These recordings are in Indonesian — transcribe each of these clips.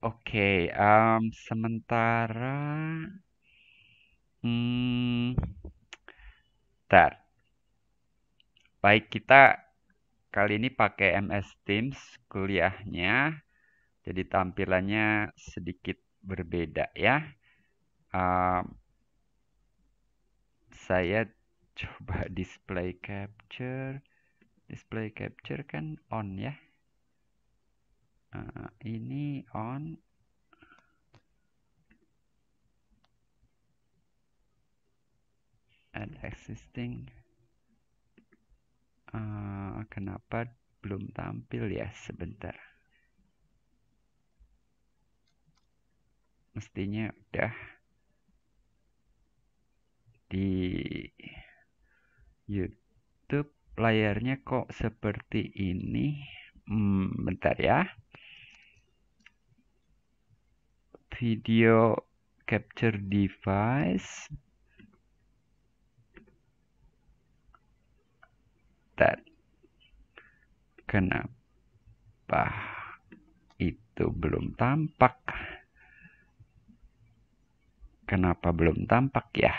Oke, sementara, hmm, bentar. Baik, kita kali ini pakai MS Teams kuliahnya, jadi tampilannya sedikit berbeda ya. Em, saya coba display capture. Display capture kan on ya. Ini on. Add existing. Kenapa belum tampil ya? Sebentar. Mestinya udah di YouTube layarnya kok seperti ini. Bentar ya. Video capture device. Bentar. Kenapa itu belum tampak? Kenapa belum tampak ya?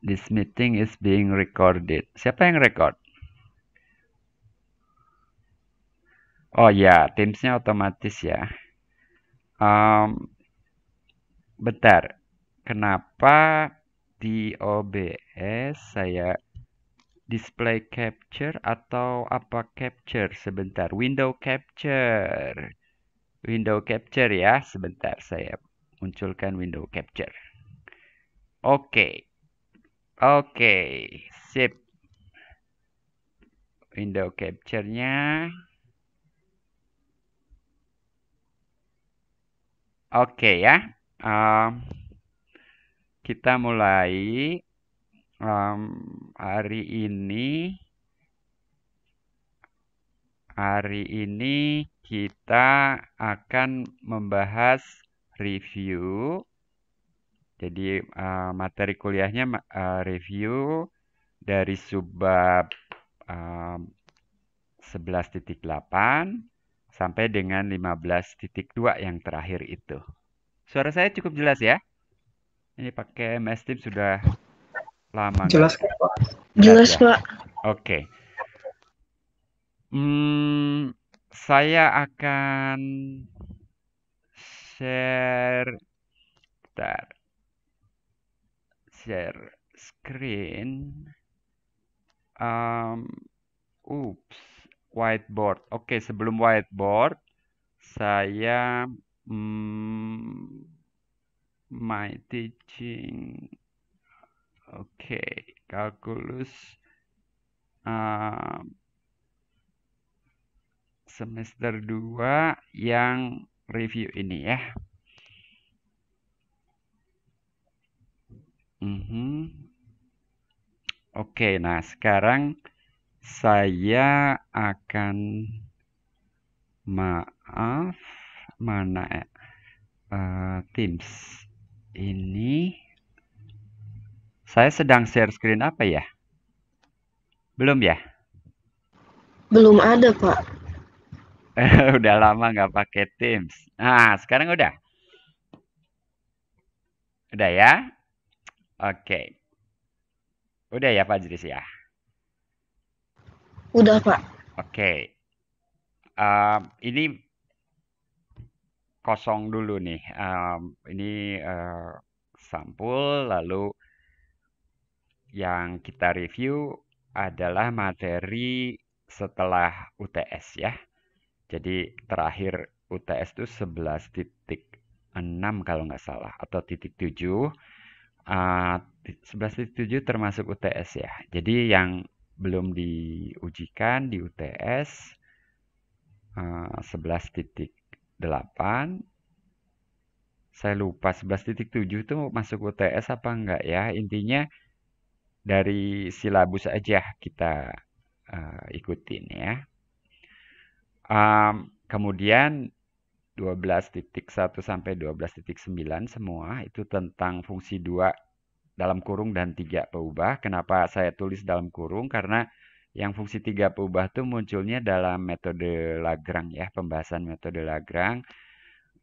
This meeting is being recorded. Siapa yang record? Oh ya, Teams-nya otomatis ya. Bentar, kenapa di OBS saya display capture atau apa capture? Sebentar, window capture. Window capture ya, sebentar saya munculkan window capture. Oke, sip. Window capture-nya. Oke ya. Kita mulai hari ini. Hari ini kita akan membahas review. Jadi materi kuliahnya review dari subbab 11.8 sampai dengan 15.2 yang terakhir itu. Suara saya cukup jelas ya? Ini pakai MS Teams sudah lama nggak? Jelas Pak. Jelas ya? Pak. Oke. Saya akan share screen. Whiteboard. Oke, sebelum whiteboard, saya my teaching. Oke, kalkulus semester 2 yang review ini ya. Oke, nah sekarang saya akan mana Teams ini. Saya sedang share screen apa ya? Belum ya? Belum ada Pak. Udah lama nggak pakai Teams. Nah, sekarang udah. Udah ya? Oke. Udah ya Pak Jris ya? Udah Pak. Oke. Ini kosong dulu nih. Ini sampul, lalu yang kita review adalah materi setelah UTS ya. Jadi terakhir UTS itu 11.6 kalau nggak salah, atau titik 7. 11.7 termasuk UTS ya. Jadi yang belum diujikan di UTS 11.8. Saya lupa 11.7 itu masuk UTS apa enggak ya. Intinya dari silabus aja kita ikutin ya. Kemudian 12.1 sampai 12.9 semua itu tentang fungsi 2 dalam kurung dan 3 peubah. Kenapa saya tulis dalam kurung? Karena yang fungsi 3 peubah itu munculnya dalam metode Lagrange ya, pembahasan metode Lagrange.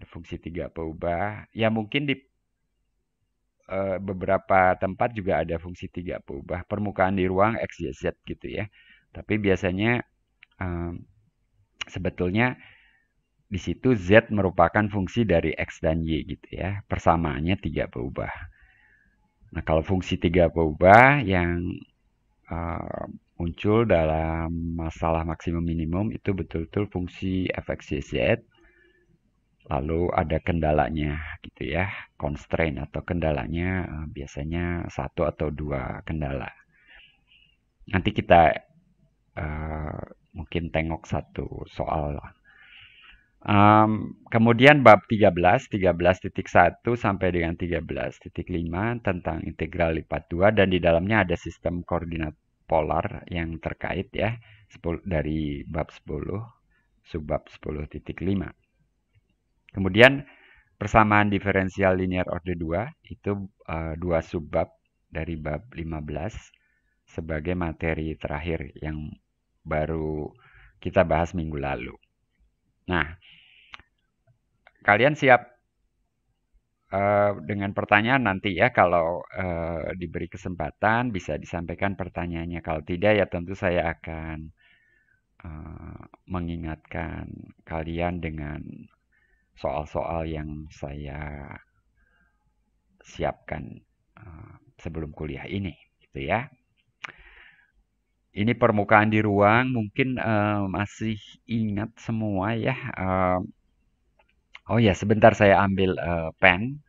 Fungsi 3 peubah. Ya mungkin di beberapa tempat juga ada fungsi 3 peubah. Permukaan di ruang X, Y, Z gitu ya. Tapi biasanya sebetulnya di situ Z merupakan fungsi dari X dan Y gitu ya. Persamaannya 3 peubah. Nah, kalau fungsi 3 peubah yang muncul dalam masalah maksimum minimum itu betul-betul fungsi f(x, y, z). Lalu ada kendalanya gitu ya. Constraint atau kendalanya biasanya 1 atau 2 kendala. Nanti kita mungkin tengok satu soal. Kemudian bab 13.1 sampai dengan 13.5 tentang integral lipat 2 dan di dalamnya ada sistem koordinat polar yang terkait ya dari bab 10 subbab 10.5. Kemudian persamaan diferensial linear order 2 itu 2 subbab dari bab 15 sebagai materi terakhir yang baru kita bahas minggu lalu. Nah, kalian siap dengan pertanyaan nanti ya, kalau diberi kesempatan bisa disampaikan pertanyaannya. Kalau tidak ya tentu saya akan mengingatkan kalian dengan soal-soal yang saya siapkan sebelum kuliah ini, gitu ya. Ini permukaan di ruang, mungkin masih ingat semua ya. Oh ya, sebentar saya ambil pen.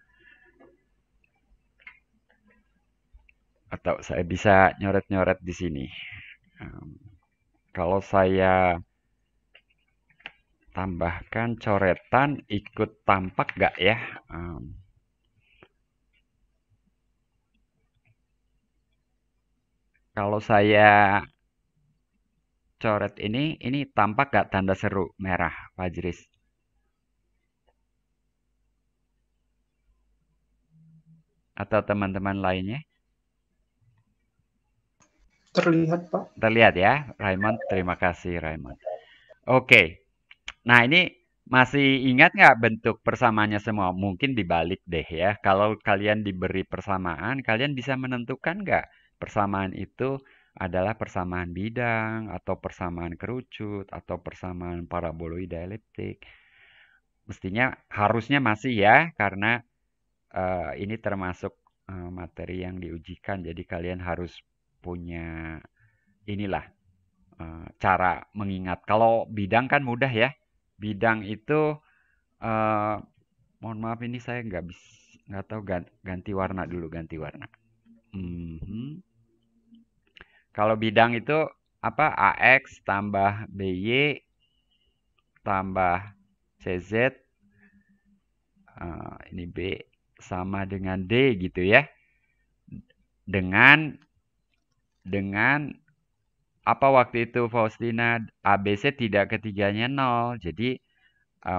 Atau saya bisa nyoret-nyoret di sini. Kalau saya tambahkan coretan, ikut tampak nggak ya? Kalau saya coret ini tampak nggak tanda seru merah, Fajris? Atau teman-teman lainnya? Terlihat, Pak. Terlihat ya, Raymond. Terima kasih, Raymond. Oke. Nah, ini masih ingat nggak bentuk persamaannya semua? Mungkin dibalik deh ya. Kalau kalian diberi persamaan, kalian bisa menentukan nggak persamaan itu adalah persamaan bidang, atau persamaan kerucut, atau persamaan paraboloida eliptik. Mestinya harusnya masih ya, karena ini termasuk materi yang diujikan. Jadi kalian harus punya inilah cara mengingat. Kalau bidang kan mudah ya. Bidang itu mohon maaf ini saya nggak tahu, ganti warna dulu, ganti warna. Kalau bidang itu apa? AX tambah BY tambah CZ ini B sama dengan D gitu ya. Dengan apa waktu itu Faustina, ABC tidak ketiganya 0. Jadi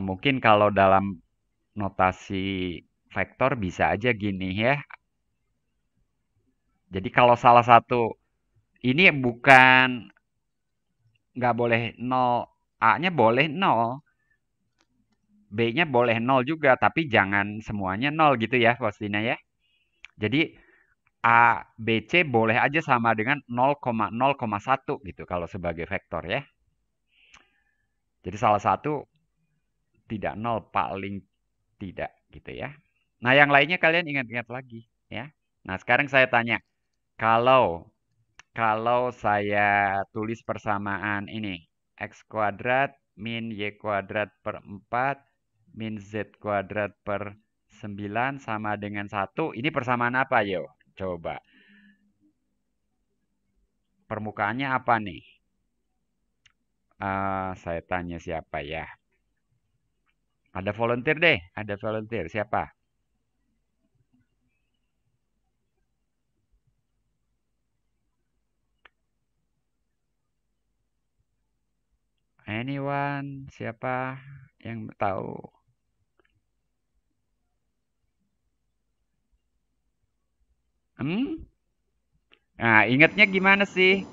mungkin kalau dalam notasi vektor bisa aja gini ya. Jadi kalau salah satu ini bukan nggak boleh 0, A-nya boleh 0, B-nya boleh 0 juga, tapi jangan semuanya 0 gitu ya Faustina ya. Jadi A, B, C boleh aja sama dengan 0,0,1 gitu kalau sebagai vektor ya. Jadi salah satu tidak 0 paling tidak gitu ya. Nah, yang lainnya kalian ingat-ingat lagi ya. Nah, sekarang saya tanya, kalau saya tulis persamaan ini, X kuadrat min Y kuadrat per 4 min Z kuadrat per 9 sama dengan 1, ini persamaan apa yo? Coba. Permukaannya apa nih? Saya tanya siapa ya? Ada volunteer deh, ada volunteer. Siapa? Anyone? Siapa yang tahu? Hmm? Nah, ingatnya gimana sih?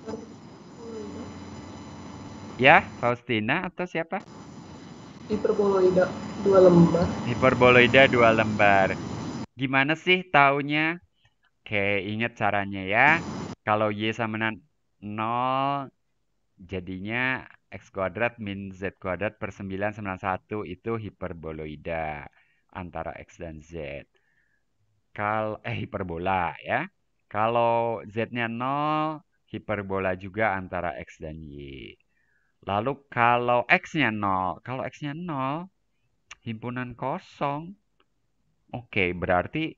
Ya, Faustina atau siapa? Hiperboloida 2 lembar. Hiperboloida 2 lembar. Gimana sih taunya? Oke, ingat caranya ya. Kalau Y sama dengan 0, jadinya X kuadrat min Z kuadrat per 9 sama dengan 1 itu hiperboloida antara X dan Z. Kalau hiperbola ya. Kalau Z-nya 0, hiperbola juga antara X dan Y. Lalu kalau X-nya 0, kalau X-nya 0, himpunan kosong. Oke, berarti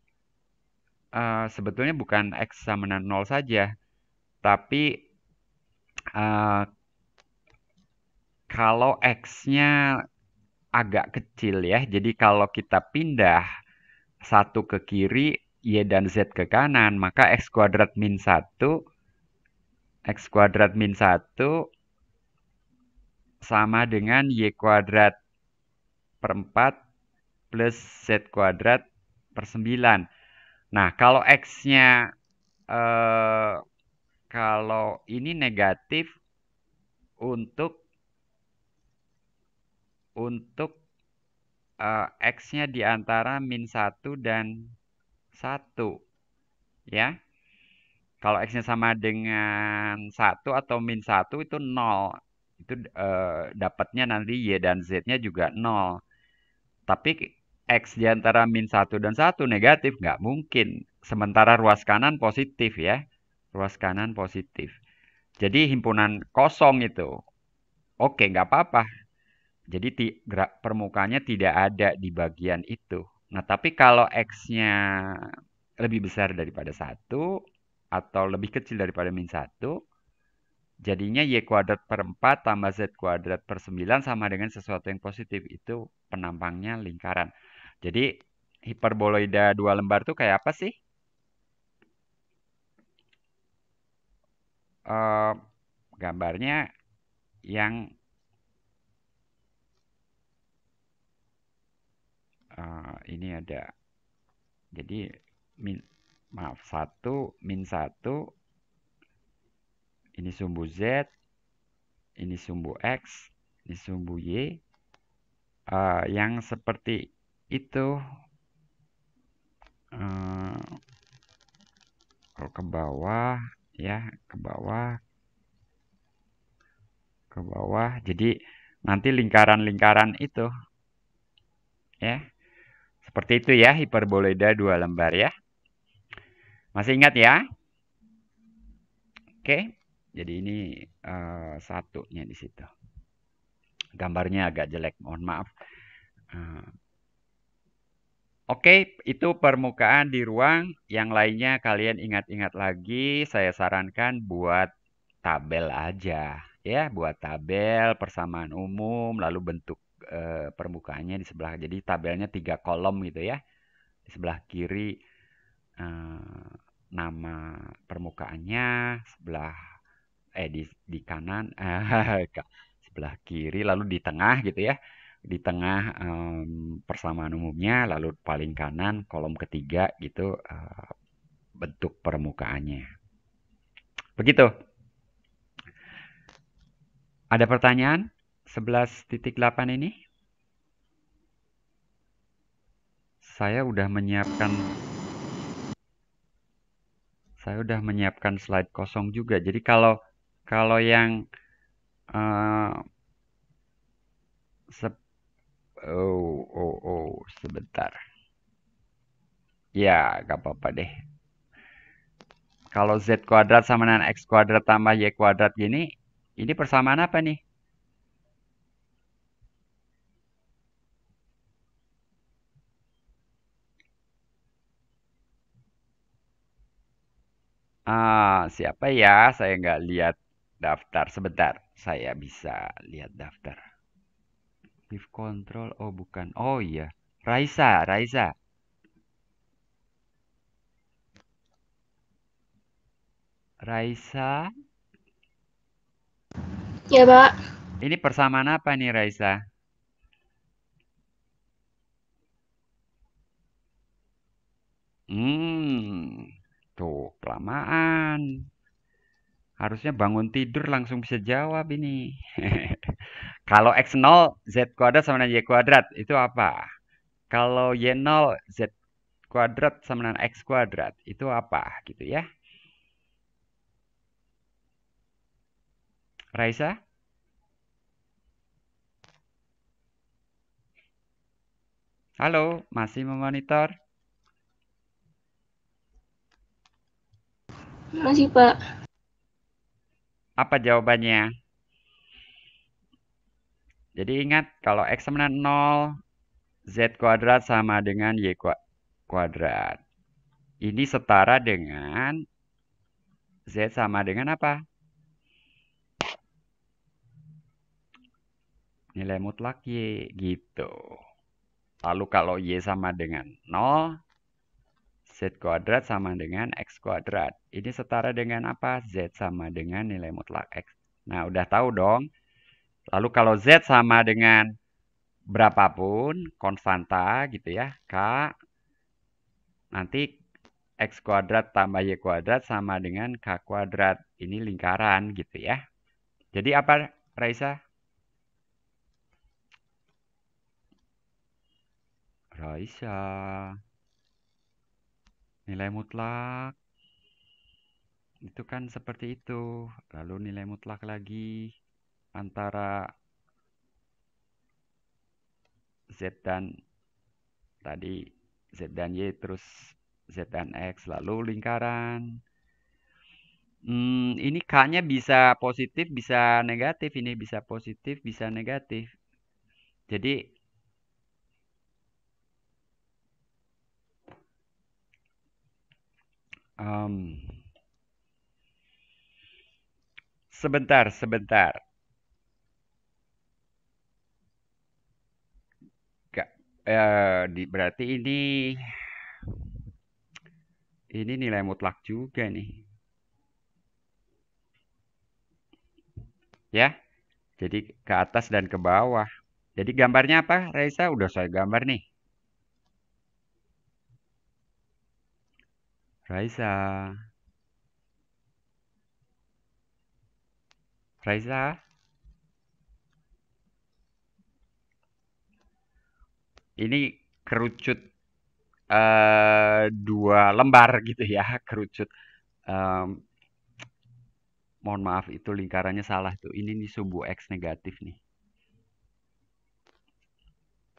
sebetulnya bukan X sama dengan 0 saja, tapi eh, kalau X-nya agak kecil ya, jadi kalau kita pindah satu ke kiri, Y dan Z ke kanan, maka X kuadrat min 1, X kuadrat min 1 sama dengan Y kuadrat per 4 plus Z kuadrat per 9. Nah, kalau X-nya kalau ini negatif untuk X-nya di antara min 1 dan 1 ya. Kalau X-nya sama dengan 1 atau min 1 itu 0. Itu dapatnya nanti Y dan Z-nya juga 0. Tapi X di antara min 1 dan 1 negatif, nggak mungkin. Sementara ruas kanan positif ya. Ruas kanan positif. Jadi himpunan kosong itu. Oke, nggak apa-apa. Jadi permukaannya tidak ada di bagian itu. Nah, tapi kalau X-nya lebih besar daripada 1 atau lebih kecil daripada min 1, jadinya Y kuadrat per 4 tambah Z kuadrat per 9 sama dengan sesuatu yang positif. Itu penampangnya lingkaran. Jadi hiperboloida 2 lembar itu kayak apa sih? Eh, gambarnya yang ini ada. Jadi maaf, 1 min 1, ini sumbu Z, ini sumbu X, ini sumbu Y. Yang seperti itu, kalau ke bawah, ya, ke bawah, ke bawah. Jadi nanti lingkaran-lingkaran itu, ya. Seperti itu ya, hiperboloida 2 lembar ya. Masih ingat ya? Oke, jadi ini satunya di situ. Gambarnya agak jelek, mohon maaf. Oke, itu permukaan di ruang. Yang lainnya kalian ingat-ingat lagi. Saya sarankan buat tabel aja. Ya, buat tabel, persamaan umum, lalu bentuk permukaannya di sebelah. Jadi tabelnya 3 kolom gitu ya. Di sebelah kiri nama permukaannya, di kanan, sebelah kiri, lalu di tengah gitu ya. Di tengah persamaan umumnya, lalu paling kanan kolom ketiga gitu bentuk permukaannya. Begitu. Ada pertanyaan? 11.8 ini? Saya udah menyiapkan slide kosong juga. Jadi kalau yang sebentar. Ya, gak apa-apa deh. Kalau Z kuadrat sama dengan X kuadrat tambah Y kuadrat gini, ini persamaan apa nih? Siapa ya? Saya nggak lihat daftar. Sebentar, saya bisa lihat daftar. Shift control, oh bukan. Oh iya, Raisa, Raisa. Raisa, Ya, Pak. ini persamaan apa nih Raisa? Tuh, kelamaan. Harusnya bangun tidur langsung bisa jawab ini. Kalau X0, Z kuadrat sama dengan Y kuadrat, itu apa? Kalau Y0, Z kuadrat sama dengan X kuadrat, itu apa? Gitu ya. Raisa? Halo, masih memonitor? Masih, Pak. Apa jawabannya? Jadi ingat, kalau X sama dengan 0, Z kuadrat sama dengan Y kuadrat. Ini setara dengan Z sama dengan apa? Nilai mutlak Y, gitu. Lalu kalau Y sama dengan 0, Z kuadrat sama dengan X kuadrat. Ini setara dengan apa? Z sama dengan nilai mutlak X. Nah, udah tahu dong. Lalu kalau Z sama dengan berapapun, konstanta gitu ya, K, nanti X kuadrat tambah Y kuadrat sama dengan K kuadrat. Ini lingkaran gitu ya. Jadi apa, Raisa? Raisa. Nilai mutlak. Itu kan seperti itu. Lalu nilai mutlak lagi antara Z dan tadi Z dan Y terus Z dan X. Lalu lingkaran. Ini K-nya bisa positif, bisa negatif. Ini bisa positif, bisa negatif. Jadi sebentar. Berarti ini nilai mutlak juga nih. Ya, jadi ke atas dan ke bawah. Jadi gambarnya apa, Raisa? Udah saya gambar nih. Raisa. Raisa. Ini kerucut 2 lembar gitu ya, kerucut. Em, mohon maaf itu lingkarannya salah tuh. Ini nih subu X negatif nih.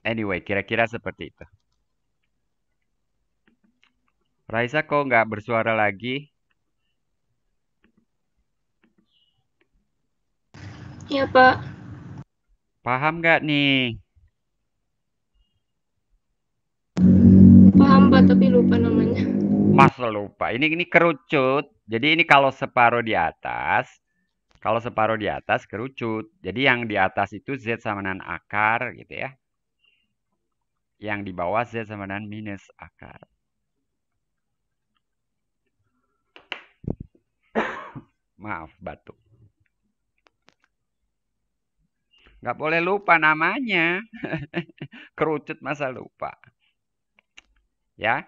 Anyway, kira-kira seperti itu. Raisa kok nggak bersuara lagi? Iya, Pak. Paham nggak nih? Paham, Pak, tapi lupa namanya. Masa lupa. Ini kerucut. Jadi ini kalau separuh di atas kerucut. Jadi yang di atas itu Z sama dengan akar gitu ya. Yang di bawah Z sama dengan minus akar. Maaf, batuk. Nggak boleh lupa namanya. Kerucut masa lupa. Ya.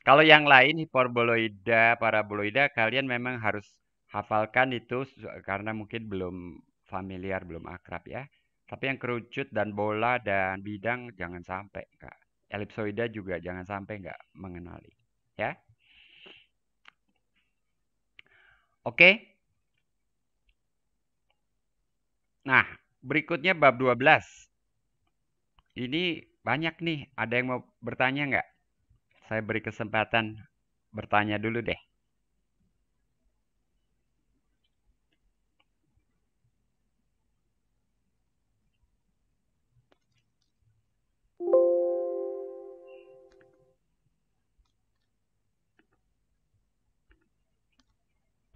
Kalau yang lain hiperboloida, paraboloida kalian memang harus hafalkan itu karena mungkin belum familiar, belum akrab ya. Tapi yang kerucut dan bola dan bidang jangan sampai, Kak. Elipsoida juga jangan sampai nggak mengenali. Ya. Oke. Nah, berikutnya bab 12. Ini banyak nih. Ada yang mau bertanya nggak? Saya beri kesempatan bertanya dulu deh.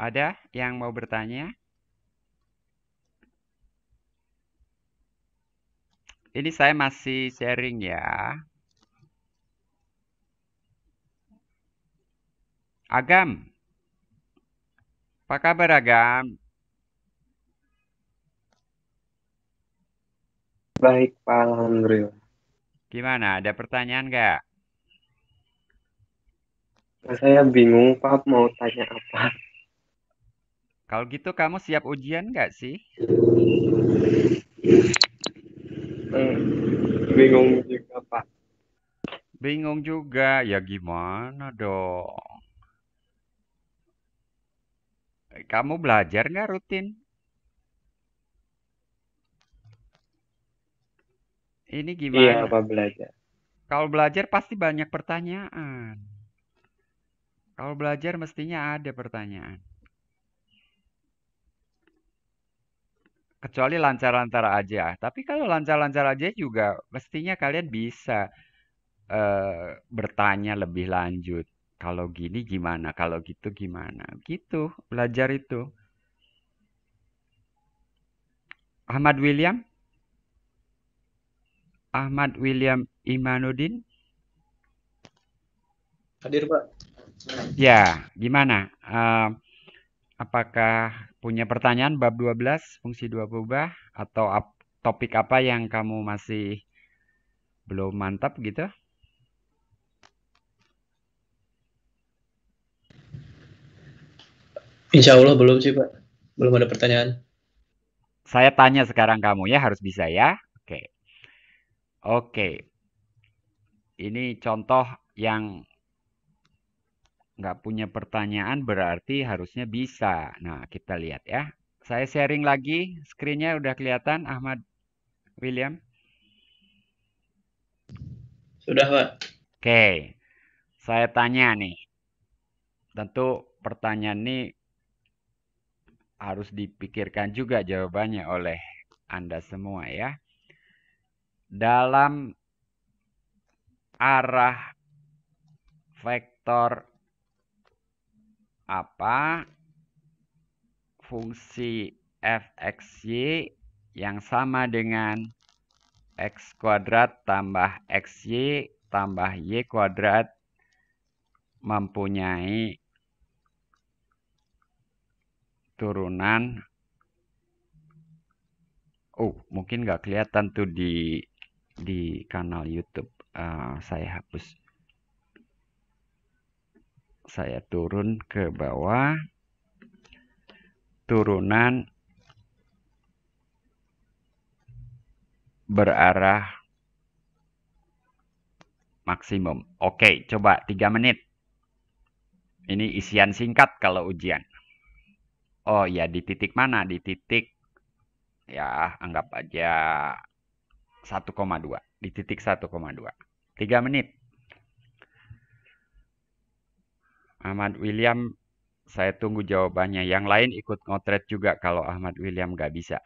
Ada yang mau bertanya? Ini saya masih sharing ya. Agam, apa kabar Agam? Baik, Pak. Alhamdulillah. Gimana? Ada pertanyaan nggak? Saya bingung Pak mau tanya apa. Kalau gitu kamu siap ujian nggak sih? Bingung juga Pak. Bingung juga, ya gimana dong? Kamu belajar nggak rutin? Ini Iya gimana? Pak belajar. Kalau belajar pasti banyak pertanyaan. Kalau belajar mestinya ada pertanyaan. Kecuali lancar-lancar aja. Tapi kalau lancar-lancar aja juga mestinya kalian bisa bertanya lebih lanjut. Kalau gini gimana? Kalau gitu gimana? Gitu, belajar itu. Ahmad William? Ahmad William Imanuddin? Hadir, Pak. Ya, gimana? Apakah punya pertanyaan bab 12 fungsi dua berubah atau topik apa yang kamu masih belum mantap gitu? Insya Allah belum sih, Pak. Belum ada pertanyaan. Saya tanya sekarang kamu ya harus bisa ya. Oke. Oke. Ini contoh yang nggak punya pertanyaan berarti harusnya bisa. Nah, kita lihat ya. Saya sharing lagi, screen-nya udah kelihatan Ahmad William. Sudah, Pak. Oke, saya tanya nih. Tentu pertanyaan ini harus dipikirkan juga jawabannya oleh Anda semua ya. Dalam arah vektor apa fungsi fxy yang sama dengan x kuadrat tambah xy tambah y kuadrat mempunyai turunan mungkin nggak kelihatan tuh di kanal YouTube. Saya hapus. Saya turun ke bawah. Turunan berarah maksimum. Oke, coba 3 menit. Ini isian singkat kalau ujian. Oh ya, di titik mana? Di titik, ya anggap aja 1,2. Di titik 1,2. 3 menit. Ahmad William, saya tunggu jawabannya. Yang lain ikut ngotret juga kalau Ahmad William nggak bisa.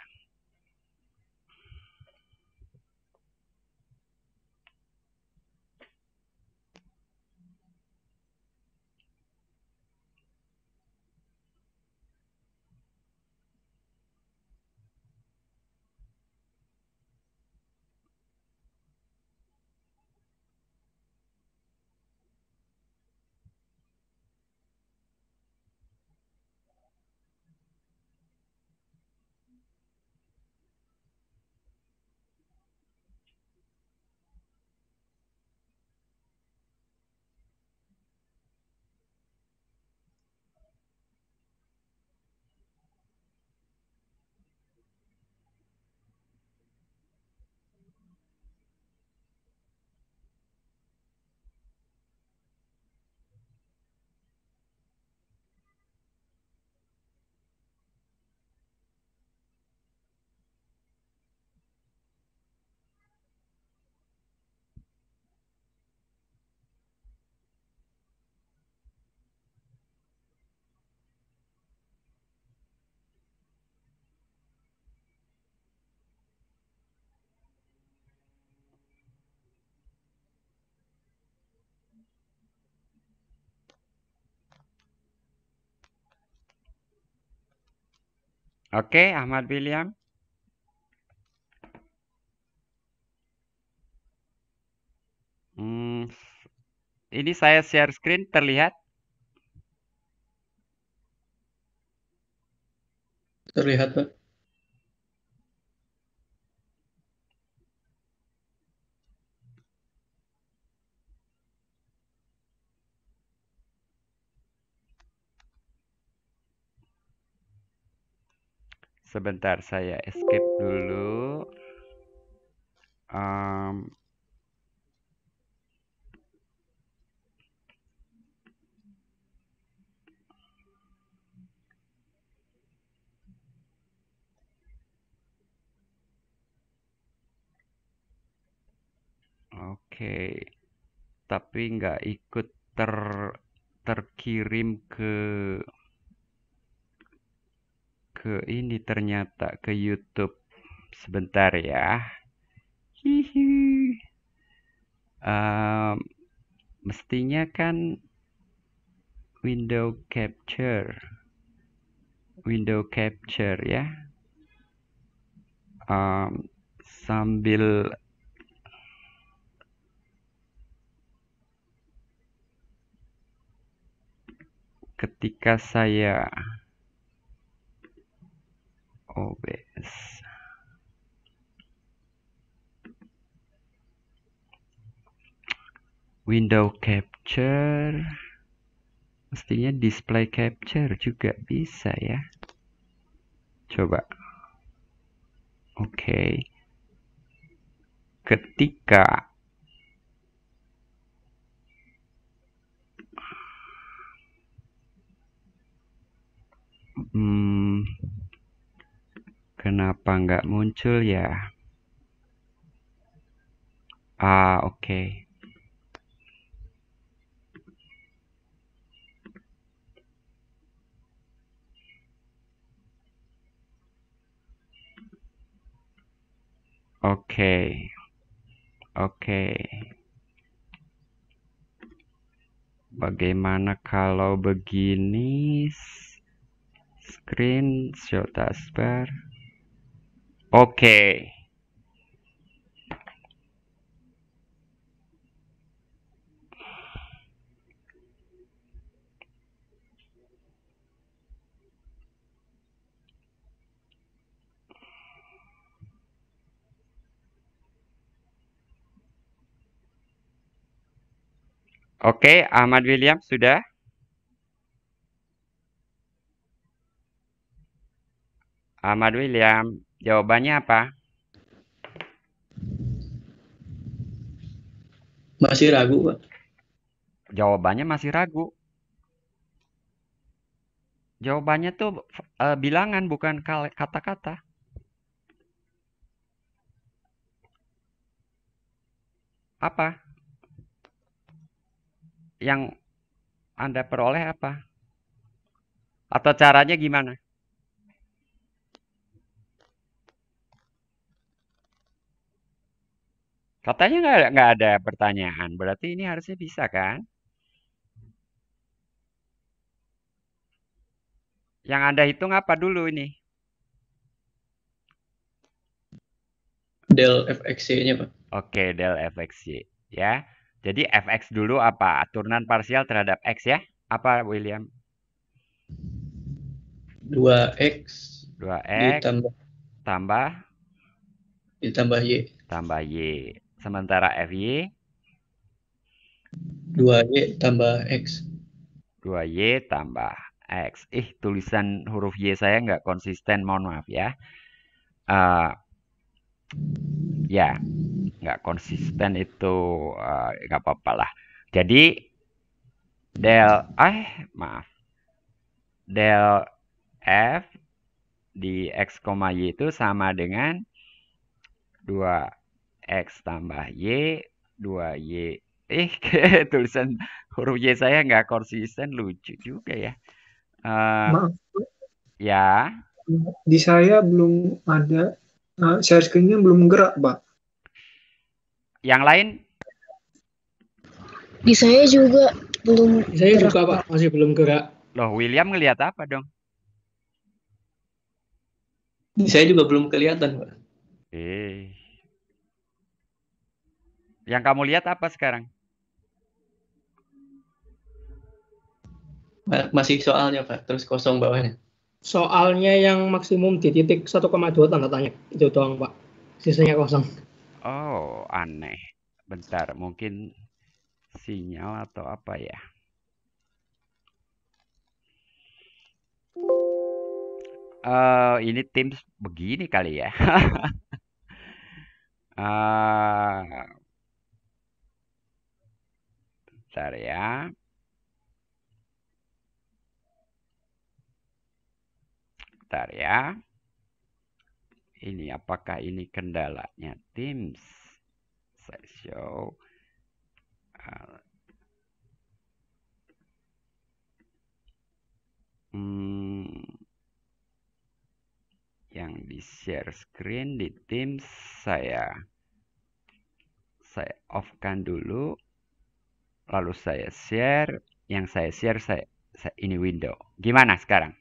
Oke, Ahmad William. Ini saya share screen terlihat? Terlihat, Pak. Sebentar, saya escape dulu. Em, Oke, tapi nggak ikut terkirim ke ini ternyata ke YouTube. Sebentar ya. Hihi. Em, Mestinya kan window capture ya. Sambil ketika saya OBS. Window capture. Mestinya display capture juga bisa ya. Coba. Oke. Ketika kenapa nggak muncul ya? Oke. Oke. Bagaimana kalau begini? Screenshot taskbar. Oke. Oke, Ahmad William sudah? Ahmad William, jawabannya apa? Masih ragu, Pak. Jawabannya masih ragu. Jawabannya tuh bilangan bukan kata-kata. Apa? Yang Anda peroleh apa? Atau caranya gimana? Katanya nggak ada pertanyaan. Berarti ini harusnya bisa kan? Yang Anda hitung apa dulu ini? Del FXY-nya, Pak. Oke, del fxy ya. Jadi fx dulu apa? Turunan parsial terhadap x ya? Apa William? 2X 2x ditambah Y. Tambah y. Sementara fy 2Y tambah X. 2y tambah x. Tulisan huruf y saya nggak konsisten, mohon maaf ya. Ya, nggak konsisten itu nggak apa-apa lah. Jadi del f di x, y itu sama dengan 2x tambah y, 2y. Tulisan huruf y saya nggak konsisten, lucu juga ya. Maaf, Ya, di saya belum ada, share screen-nya belum gerak, Pak. yang lain? Di saya juga belum Saya gerak, juga, Pak, masih belum gerak. Loh, William ngelihat apa dong? Saya juga belum kelihatan, Pak. Yang kamu lihat apa sekarang? Masih soalnya, Pak. Terus kosong bawahnya. Soalnya yang maksimum di titik 1,2 tanda tanya. Itu doang, Pak. Sisanya kosong. Oh, aneh. Bentar, mungkin sinyal atau apa ya? Ini tim begini kali ya. Bentar ya. Bentar ya. Ini apakah ini kendalanya Teams? Saya show. Yang di share screen di Teams saya off-kan dulu. Lalu saya share. Yang saya share ini window. Gimana sekarang?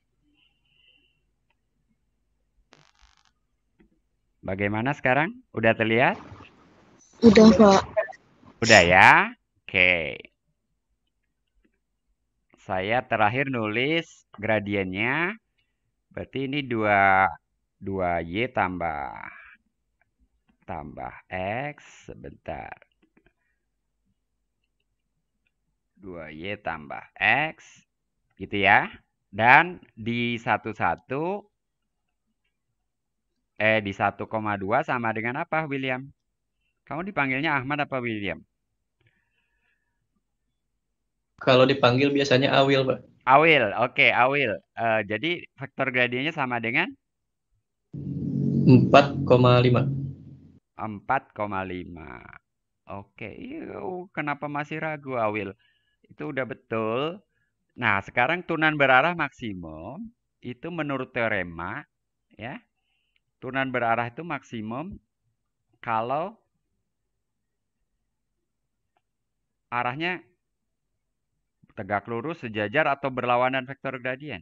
Bagaimana sekarang? Udah terlihat? Udah, Pak. Udah ya? Oke. Saya terakhir nulis gradiennya. Berarti ini 2Y tambah X. Sebentar. 2Y tambah X. Gitu ya. Dan di 1,2 sama dengan apa, William? Kamu dipanggilnya Ahmad apa William? Kalau dipanggil biasanya Awil, Pak. Awil, oke, Awil. Jadi vektor gradiennya sama dengan 4,5. 4,5. Oke, kenapa masih ragu, Awil? Itu udah betul. Nah, sekarang turunan berarah maksimum itu menurut teorema, ya. Turunan berarah itu maksimum kalau arahnya tegak lurus, sejajar, atau berlawanan vektor gradien.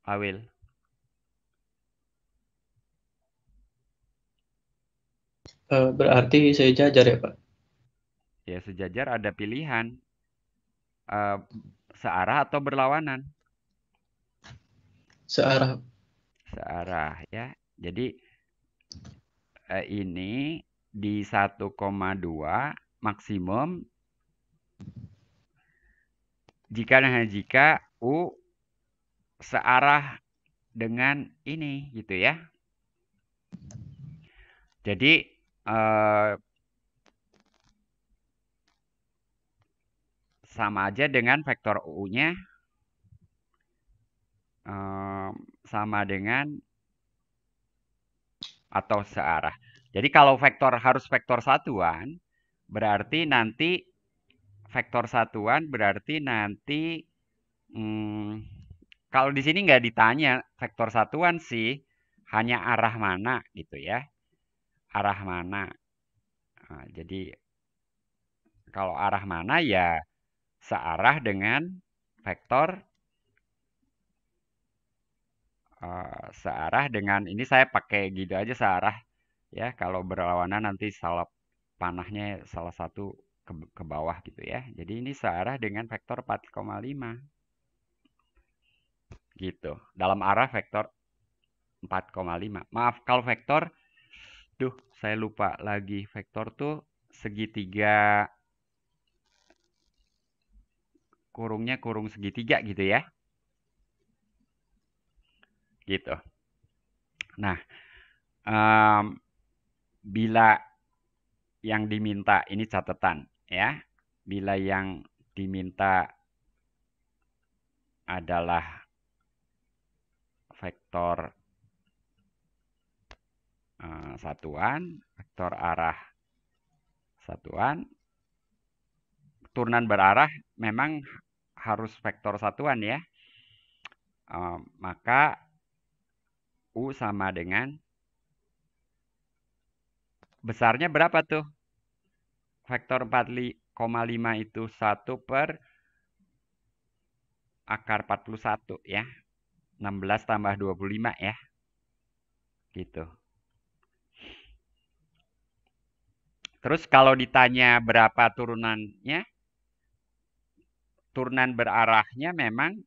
Awil. Berarti sejajar ya, Pak? Ya, sejajar ada pilihan. Searah atau berlawanan? Searah. Searah, ya. Jadi, ini di 1,2 maksimum jika dan hanya jika U searah dengan ini, gitu ya. Jadi, sama aja dengan vektor U-nya sama dengan atau searah. Jadi kalau harus vektor satuan, berarti nanti kalau di sini nggak ditanya vektor satuan sih, hanya arah mana gitu ya. Arah mana. Nah, jadi kalau arah mana ya searah dengan vektor searah dengan ini saya pakai gitu aja searah ya. Kalau berlawanan nanti salah panahnya salah satu ke bawah gitu ya. Jadi ini searah dengan vektor 4,5 gitu. Dalam arah vektor 4,5. Maaf kalau vektor saya lupa lagi. Vektor tuh segitiga kurungnya kurung segitiga gitu ya. Gitu. Nah, bila yang diminta, ini catatan ya, bila yang diminta adalah vektor satuan, vektor arah satuan, turunan berarah memang harus vektor satuan ya. Maka U sama dengan besarnya berapa tuh? Vektor 4,5 itu 1 per akar 41 ya. 16 tambah 25 ya. Gitu. Terus kalau ditanya berapa turunannya, turunan berarahnya memang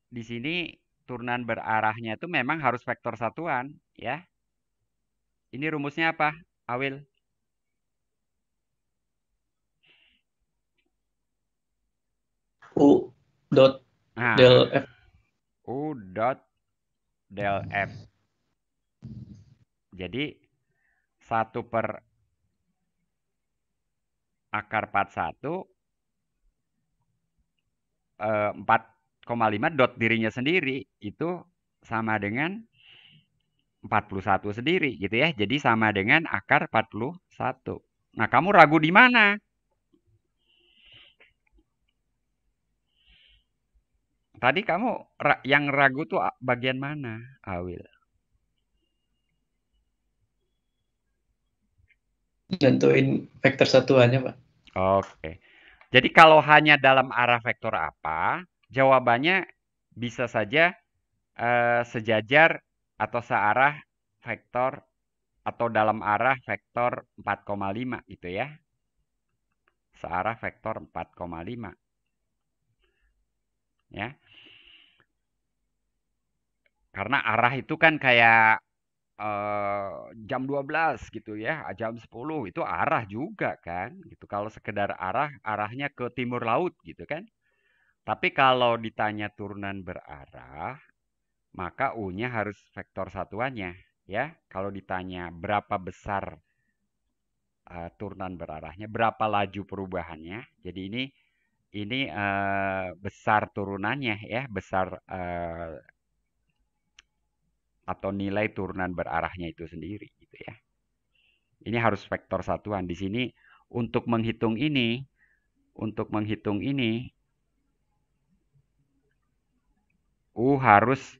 di sini turunan berarahnya itu memang harus vektor satuan ya. Ini rumusnya apa, Awil? U dot Nah, del F. U dot del F. Jadi 1 per akar 41 4,5 dot dirinya sendiri itu sama dengan 41 sendiri gitu ya. Jadi sama dengan akar 41. Nah, kamu ragu di mana? Tadi kamu yang ragu tuh bagian mana, Awil? Nentuin vektor satuannya, Pak. Oke. Jadi kalau hanya dalam arah vektor apa, jawabannya bisa saja sejajar atau searah vektor atau dalam arah vektor 4,5 gitu ya. Searah vektor 4,5. Ya. Karena arah itu kan kayak jam 12 gitu ya, jam 10 itu arah juga kan gitu. Kalau sekedar arah, arahnya ke timur laut gitu kan. Tapi kalau ditanya turunan berarah, maka U-nya harus vektor satuannya ya. Kalau ditanya berapa besar turunan berarahnya, berapa laju perubahannya. Jadi ini besar turunannya ya, besar atau nilai turunan berarahnya itu sendiri gitu ya. Ini harus vektor satuan. Di sini untuk menghitung ini U harus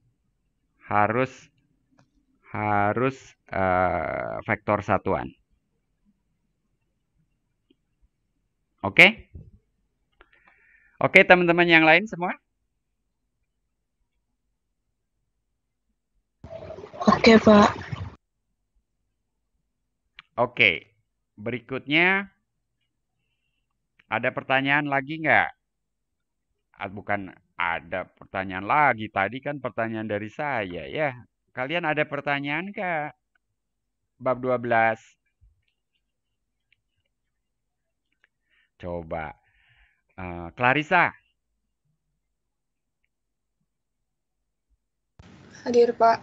vektor satuan. Oke? Oke, teman-teman yang lain semua? Oke, Pak. Oke. Berikutnya ada pertanyaan lagi nggak? Bukan ada pertanyaan lagi. Tadi kan pertanyaan dari saya ya. Kalian ada pertanyaan nggak? Bab 12. Coba. Clarissa, Hadir, Pak.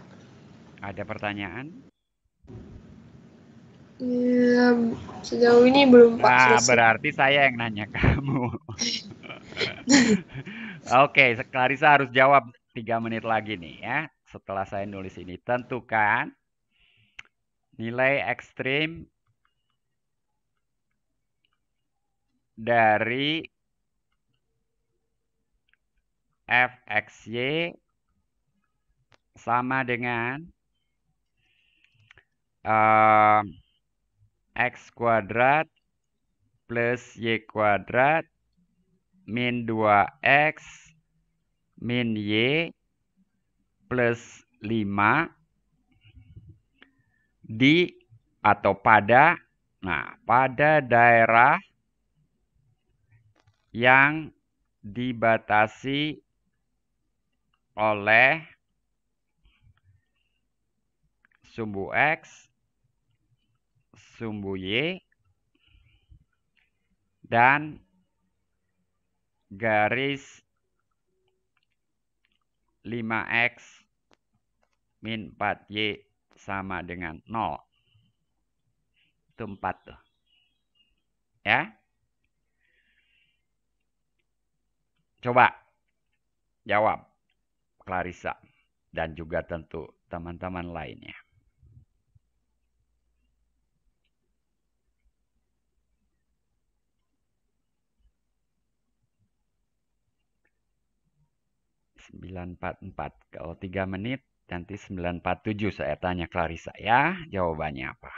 ada pertanyaan? Ya, sejauh ini belum, Pak. Nah, Selesai. berarti saya yang nanya kamu. Oke, Clarissa harus jawab 3 menit lagi nih ya. Setelah saya nulis ini, tentukan nilai ekstrim dari fxy sama dengan x kuadrat plus y kuadrat min 2x min y plus 5 di atau pada daerah yang dibatasi oleh sumbu X, sumbu Y, dan garis 5X min 4Y sama dengan 0. Itu 4 tuh. Ya. Coba jawab Clarissa dan juga tentu teman-teman lainnya. (9:44) kalau 3 menit nanti 9:47 saya tanya Clarissa ya, jawabannya apa?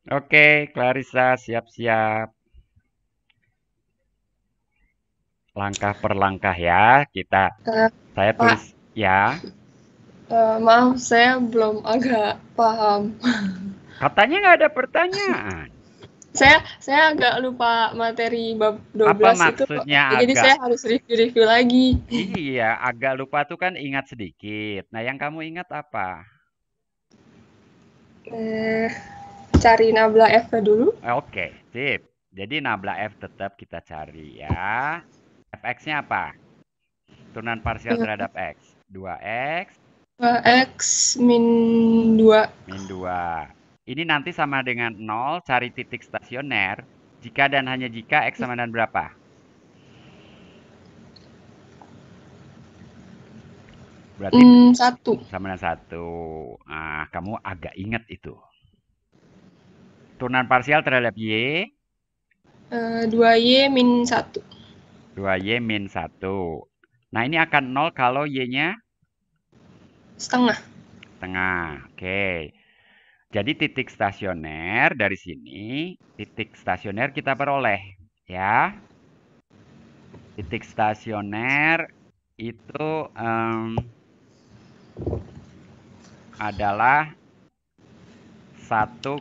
Oke, Clarissa siap-siap. Langkah per langkah ya. Eh, Saya Pak, tulis ya. maaf saya belum agak paham. Katanya nggak ada pertanyaan. Saya agak lupa materi bab Apa 12 itu, Pak. maksudnya Jadi agak? saya harus review lagi. Iya, agak lupa tuh kan ingat sedikit. Nah, yang kamu ingat apa? Eh, Cari nabla F dulu. Oke, sip. Jadi nabla F tetap kita cari ya. Fx-nya apa? Turunan parsial terhadap X. 2X 2X min 2. min 2. Ini nanti sama dengan 0, cari titik stasioner. Jika dan hanya jika X sama dengan berapa? Berarti 1. sama dengan 1. Nah, kamu agak ingat itu. Turunan parsial terhadap Y. 2Y min 1. 2Y min 1. Nah, ini akan 0 kalau Y-nya Setengah. setengah. Oke. Jadi titik stasioner dari sini, titik stasioner kita peroleh. Ya. Titik stasioner itu adalah 1,5.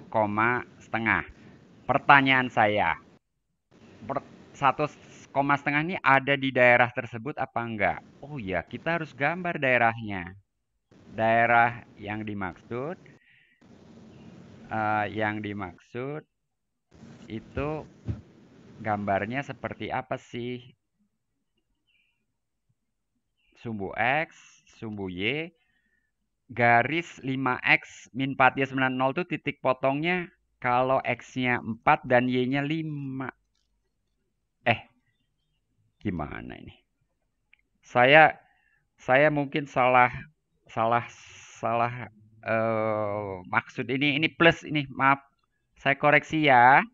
Pertanyaan saya, 1,5 ini ada di daerah tersebut apa enggak? Oh ya, kita harus gambar daerahnya. Daerah yang dimaksud itu gambarnya seperti apa sih? Sumbu X, sumbu Y, garis 5X min 4Y 90 itu titik potongnya kalau X-nya 4 dan Y-nya 5. Gimana ini? Saya mungkin salah maksud ini plus ini, maaf. Saya koreksi ya.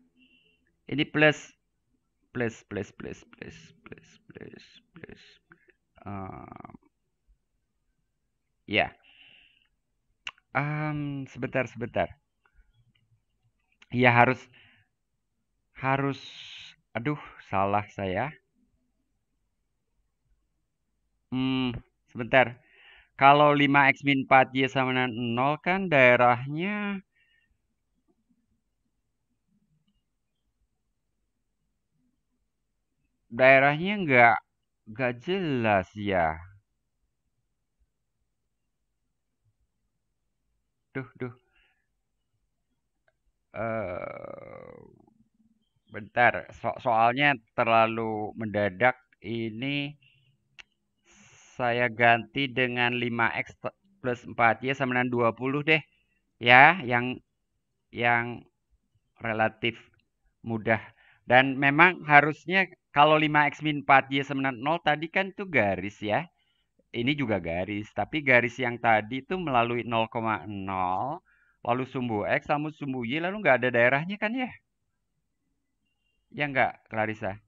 Ini plus. Ya. Sebentar. Ya harus aduh, salah saya. Sebentar. Kalau 5X min 4Y sama dengan 0 kan daerahnya nggak jelas ya. Duh. Bentar, soalnya terlalu mendadak. Ini saya ganti dengan 5X plus 4Y sama dengan 20 deh. Ya, yang relatif mudah. Dan memang harusnya kalau 5X min 4Y sama dengan 0 tadi kan itu garis ya. Ini juga garis, tapi garis yang tadi itu melalui 0,0, lalu sumbu X, lalu sumbu Y, lalu nggak ada daerahnya kan ya? Ya nggak, Clarissa?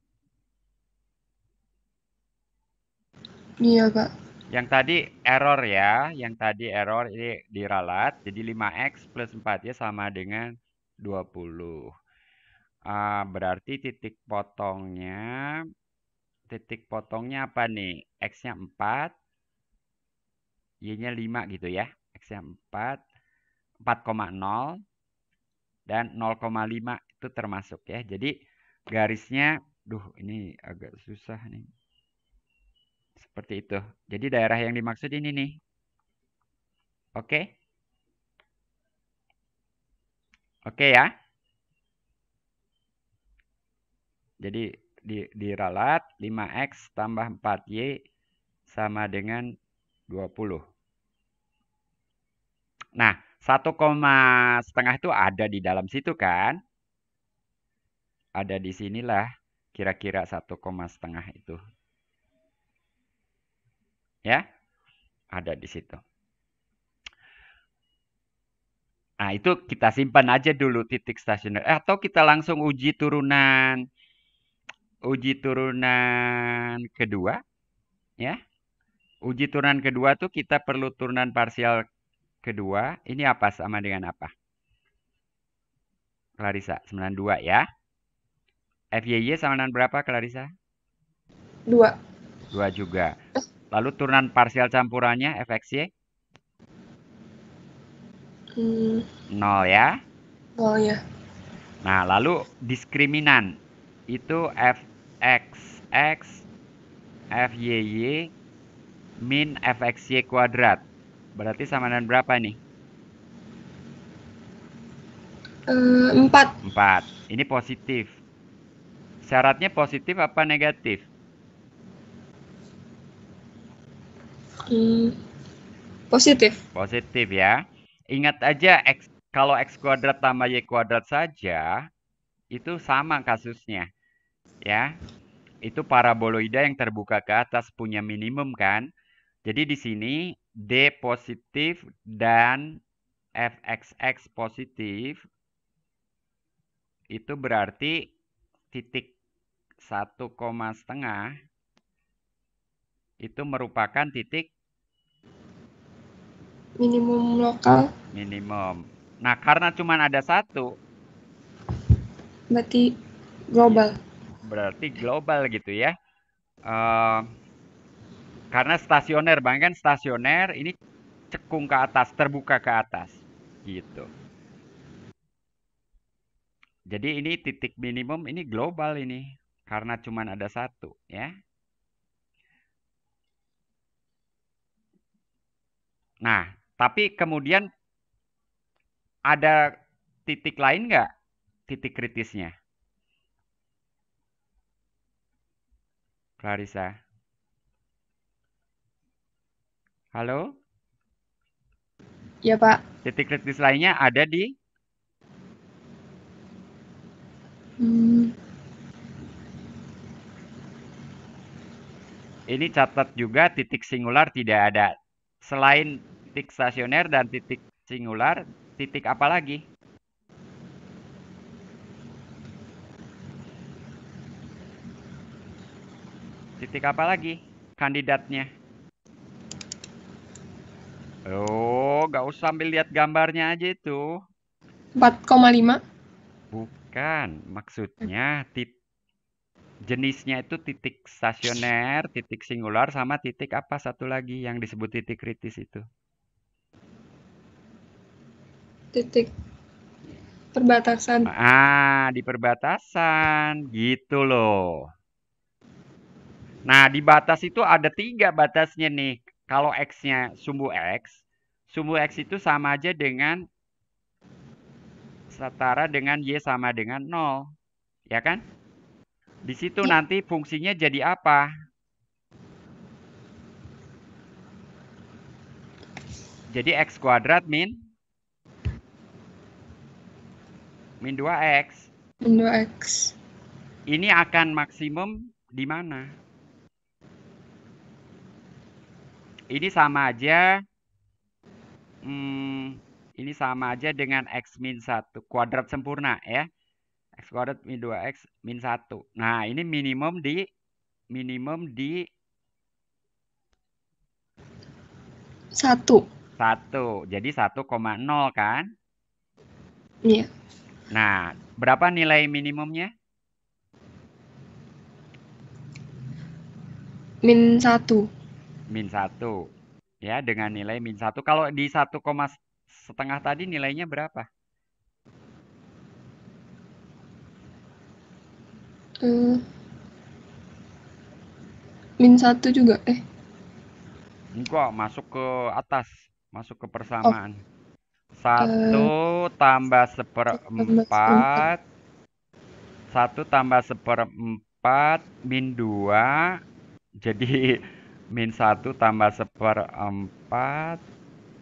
Iya, Pak. Yang tadi error ya, ini diralat, jadi 5X plus 4Y sama dengan 20. Berarti titik potongnya apa nih? X-nya 4, Y-nya 5 gitu ya. X-nya 4,0, dan 0,5 itu termasuk ya. Jadi garisnya, ini agak susah nih. Seperti itu. Jadi daerah yang dimaksud ini nih. Oke? Oke ya? Jadi diralat 5X tambah 4Y sama dengan 20. Nah, 1,5 itu ada di dalam situ kan? Ada di sinilah kira-kira 1,5 itu. Ya? Ada di situ. Nah, itu kita simpan aja dulu titik stasioner. Atau kita langsung uji turunan kedua. Ya. Uji turunan kedua tuh kita perlu turunan parsial kedua. Ini apa? Sama dengan apa? Clarissa? 92 ya. FYY sama dengan berapa, Clarissa? 2. 2 juga. Lalu turunan parsial campurannya FXY? Hmm, 0 ya. oh ya. Nah, lalu diskriminan itu fxx FYY min fxy kuadrat. Berarti sama dengan berapa nih? 4. 4. Ini positif. Syaratnya positif apa negatif? Positif. Positif ya. Ingat aja kalau x kuadrat tambah y kuadrat saja itu sama kasusnya. Ya. Itu paraboloida yang terbuka ke atas punya minimum kan? Jadi di sini D positif dan fxx positif itu berarti titik 1,5 itu merupakan titik Minimum lokal minimum. Nah, karena cuma ada satu, berarti global. berarti global gitu ya. Karena stasioner, bahkan stasioner ini cekung ke atas, terbuka ke atas, gitu. Jadi ini titik minimum ini global ini, karena cuma ada satu, ya. Nah, tapi kemudian ada titik lain nggak? Titik kritisnya. Clarissa. Halo? Ya, Pak. Titik kritis lainnya ada di? Ini catat juga titik singular tidak ada. Selain titik stasioner dan titik singular, titik apa lagi? Titik apa lagi kandidatnya? Oh, nggak usah sambil lihat gambarnya aja itu. 4,5. Bukan, maksudnya jenisnya itu titik stasioner, titik singular, sama titik apa satu lagi yang disebut titik kritis itu? Titik perbatasan. Di perbatasan, gitu loh. Nah, di batas itu ada 3 batasnya nih. Kalau X-nya sumbu X itu sama aja dengan setara dengan Y sama dengan 0. Ya kan? Di situ nanti fungsinya jadi apa? Jadi X kuadrat min 2X. Min 2X. Ini akan maksimum di mana? Ini sama aja. Ini sama aja dengan X min 1. Kuadrat sempurna ya. X kuadrat min 2X min 1. Nah, ini minimum di 1. Jadi 1,0 kan? Iya. Nah, berapa nilai minimumnya? Min 1. Min 1. Ya, dengan nilai min 1. Kalau di 1,5 tadi nilainya berapa? Min 1 juga. Enggak, masuk ke atas. Masuk ke persamaan. 1 tambah 1/4. 1 tambah 1/4 min 2. Jadi min 1 tambah 1/4.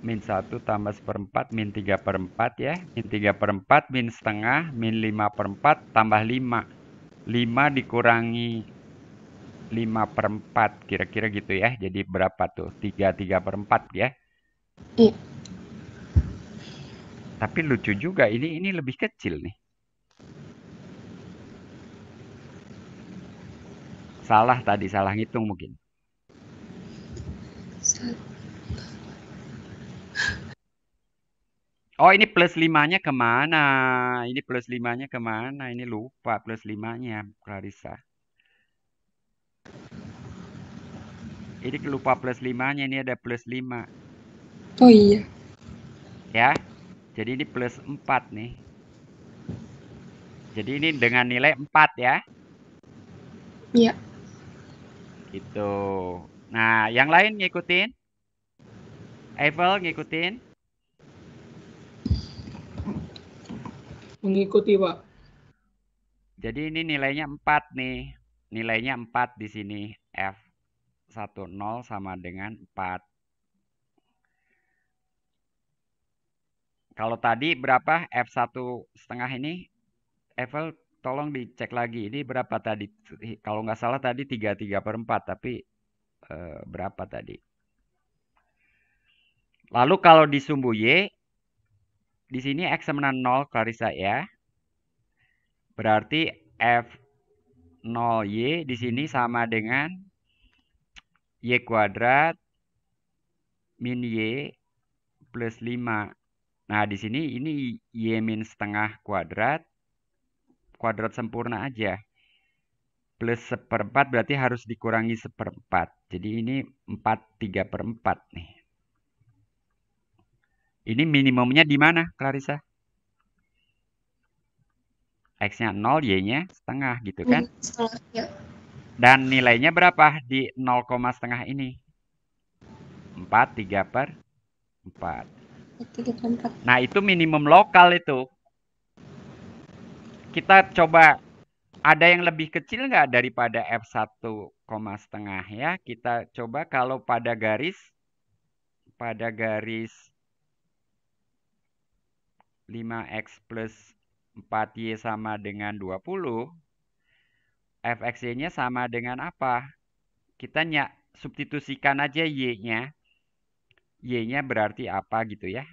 Min 1 tambah 1/4 min 3/4 ya. Min 3/4 min setengah min 5/4 tambah 5. 5 dikurangi 5/4 kira-kira gitu ya. Jadi berapa tuh? 3/4 ya. Iya. Tapi lucu juga ini lebih kecil nih. Salah tadi, salah ngitung mungkin. Oh, ini plus 5-nya kemana? Ini plus 5-nya kemana? Ini lupa plus 5-nya, Clarissa. Ini lupa plus 5-nya, ini ada plus 5. Oh iya. Ya, jadi ini plus 4 nih. Jadi ini dengan nilai 4 ya. Iya. Gitu. Nah, yang lain ngikutin? Eiffel ngikutin? Mengikuti, Pak. Jadi ini nilainya 4 nih. Nilainya 4 di sini. F10 sama dengan 4. Kalau tadi berapa? F1,5 ini? Eiffel tolong dicek lagi. Ini berapa tadi? Kalau nggak salah tadi 3/4. Tapi berapa tadi? Lalu kalau di sumbu Y, di sini X sama 0, Clarissa ya. Berarti F0Y di sini sama dengan Y kuadrat min Y plus 5. Nah, di sini ini Y min setengah kuadrat sempurna aja. Plus 1/4 berarti harus dikurangi 1/4. Jadi ini 4/3/4 nih. Ini minimumnya di mana, Clarissa? X-nya 0, Y-nya setengah gitu kan? Setengah, ya. Dan nilainya berapa di 0,5 ini? 4/3/4. 3/4. Nah, itu minimum lokal itu. Kita coba, ada yang lebih kecil nggak daripada F1,5 ya? Kita coba kalau pada garis 5X plus 4Y sama dengan 20, Fxy-nya sama dengan apa? Kita substitusikan aja Y-nya. Y-nya berarti apa gitu ya.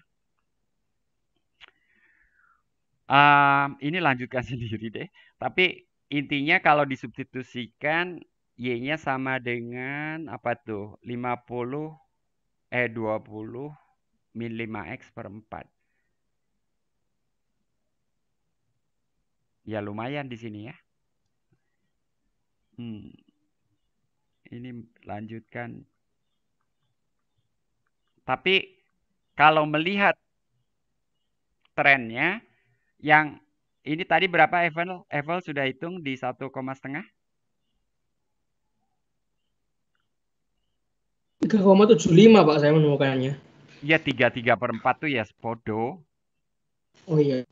Ini lanjutkan sendiri deh. Tapi intinya kalau disubstitusikan Y-nya sama dengan apa tuh? 20 min 5X/4. Ya lumayan di sini ya. Ini lanjutkan. Tapi kalau melihat trennya, yang ini tadi berapa Eiffel sudah hitung di 1,5? 3,75, Pak, saya menemukannya. Ya 3/4 tuh ya podo. Oh iya.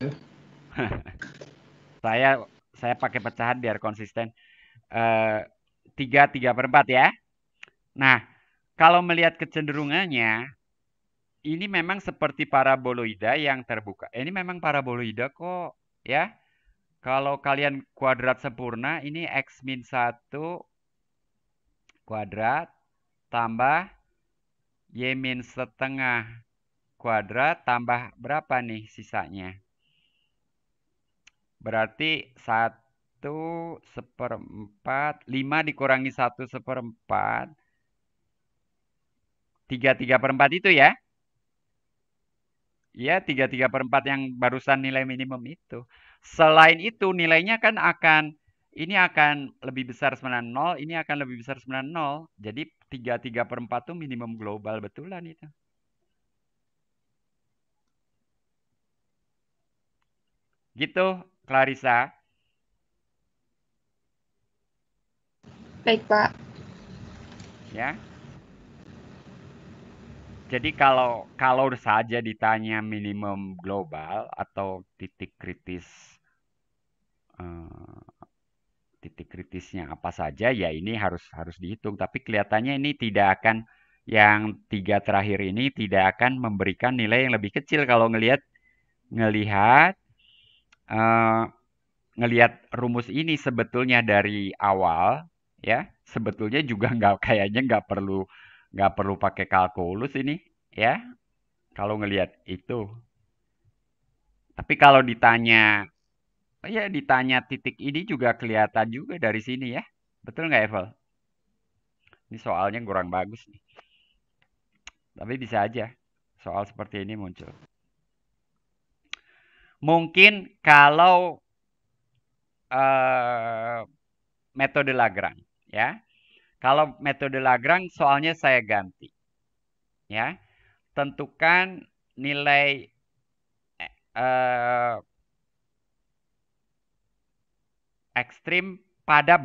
Saya pakai pecahan biar konsisten. 3/4 ya. Nah, kalau melihat kecenderungannya, ini memang seperti paraboloida yang terbuka. Ini memang paraboloida kok ya. Kalau kalian kuadrat sempurna, ini X min 1 kuadrat tambah Y min setengah kuadrat tambah berapa nih sisanya? Berarti 1/4, 5 dikurangi 1/4, 3/4 itu ya. Ya, 3/4 yang barusan nilai minimum itu. Selain itu, nilainya kan ini akan lebih besar 9,0, ini akan lebih besar 9,0. Jadi 3/4 itu minimum global betulan itu. Gitu, Clarissa. Baik, Pak. Ya. Jadi kalau saja ditanya minimum global atau titik kritisnya apa saja, ya ini harus dihitung. Tapi kelihatannya ini tidak akan, yang 3 terakhir ini tidak akan memberikan nilai yang lebih kecil kalau ngelihat rumus ini sebetulnya dari awal ya. Sebetulnya juga kayaknya nggak perlu pakai kalkulus ini ya. Kalau ngelihat itu. Tapi kalau ditanya titik ini juga kelihatan juga dari sini ya. Betul nggak, Evel? Ini soalnya kurang bagus nih. Tapi bisa aja soal seperti ini muncul. Mungkin kalau metode Lagrange, ya. Kalau metode Lagrange soalnya saya ganti, ya. Tentukan nilai ekstrim pada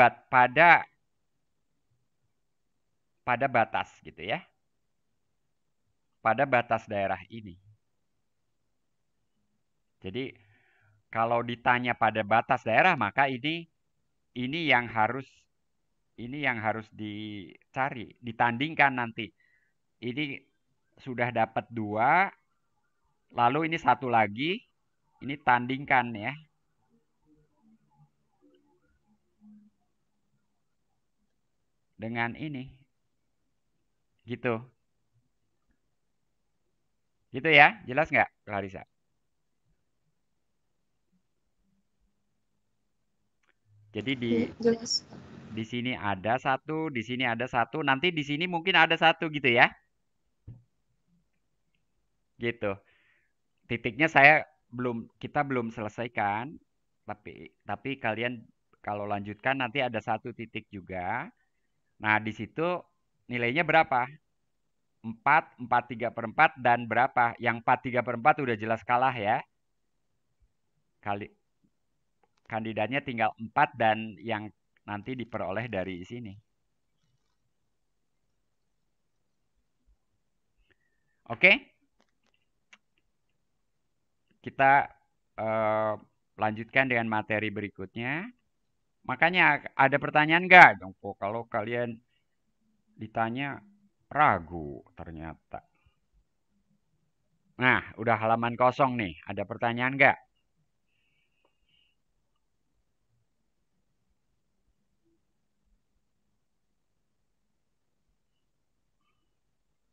batas gitu ya. Pada batas daerah ini. Jadi kalau ditanya pada batas daerah maka ini yang harus dicari, ditandingkan nanti. Ini sudah dapat 2, lalu ini satu lagi, ini tandingkan ya. Dengan ini. Gitu. Gitu ya, jelas nggak, Clarissa? Jadi Jelas. di sini ada 1, di sini ada 1, nanti di sini mungkin ada 1 gitu ya. Gitu. Titiknya kita belum selesaikan, tapi kalian kalau lanjutkan nanti ada 1 titik juga. Nah, di situ nilainya berapa? 4, 4/3/4 dan berapa? Yang 4/3/4 udah jelas kalah ya. Kandidatnya tinggal 4 dan yang nanti diperoleh dari sini. Oke? Kita lanjutkan dengan materi berikutnya. Makanya ada pertanyaan nggak? Kalau kalian ditanya ragu ternyata. Nah, udah halaman kosong nih. Ada pertanyaan nggak?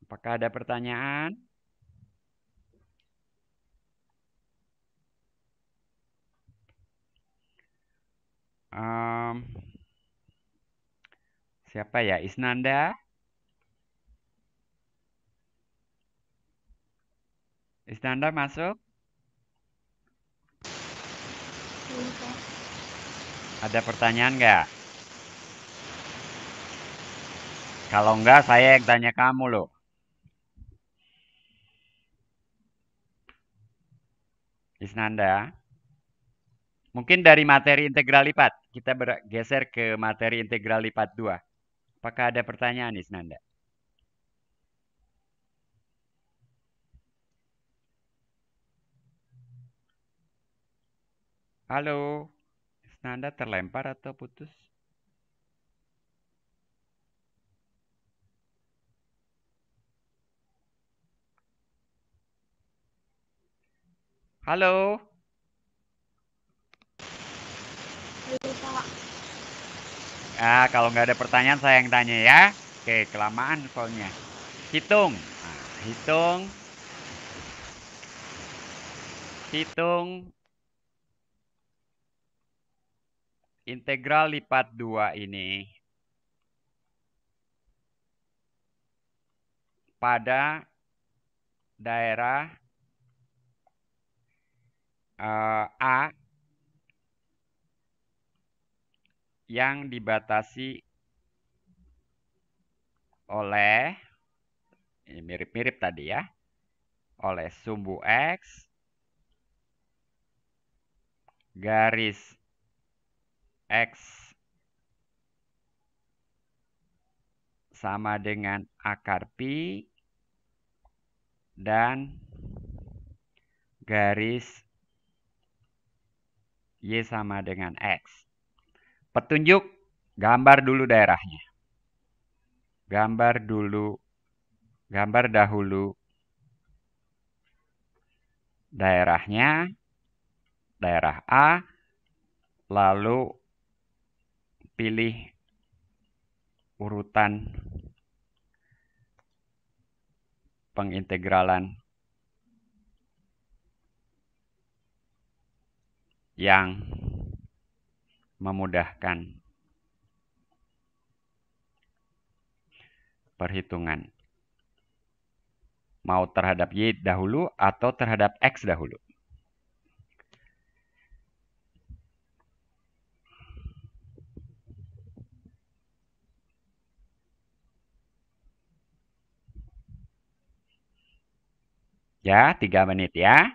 Apakah ada pertanyaan? Siapa ya? Isnanda? Isnanda masuk? Ada pertanyaan nggak? Kalau enggak, saya yang tanya kamu loh. Isnanda? Mungkin dari materi integral lipat, kita bergeser ke materi integral lipat 2. Apakah ada pertanyaan, Isnanda? Halo, Isnanda terlempar atau putus? Halo? Halo, Pak. Kalau nggak ada pertanyaan saya yang tanya ya. Oke, kelamaan soalnya. Hitung. Nah, hitung integral lipat 2 ini pada daerah A yang dibatasi oleh, ini mirip-mirip tadi ya, oleh sumbu X, garis X sama dengan akar pi, dan garis Y sama dengan X. Petunjuk, gambar dulu daerahnya. Gambar dahulu daerahnya, daerah A, lalu pilih urutan pengintegralan yang memudahkan perhitungan. Mau terhadap Y dahulu atau terhadap X dahulu. Ya, 3 menit ya.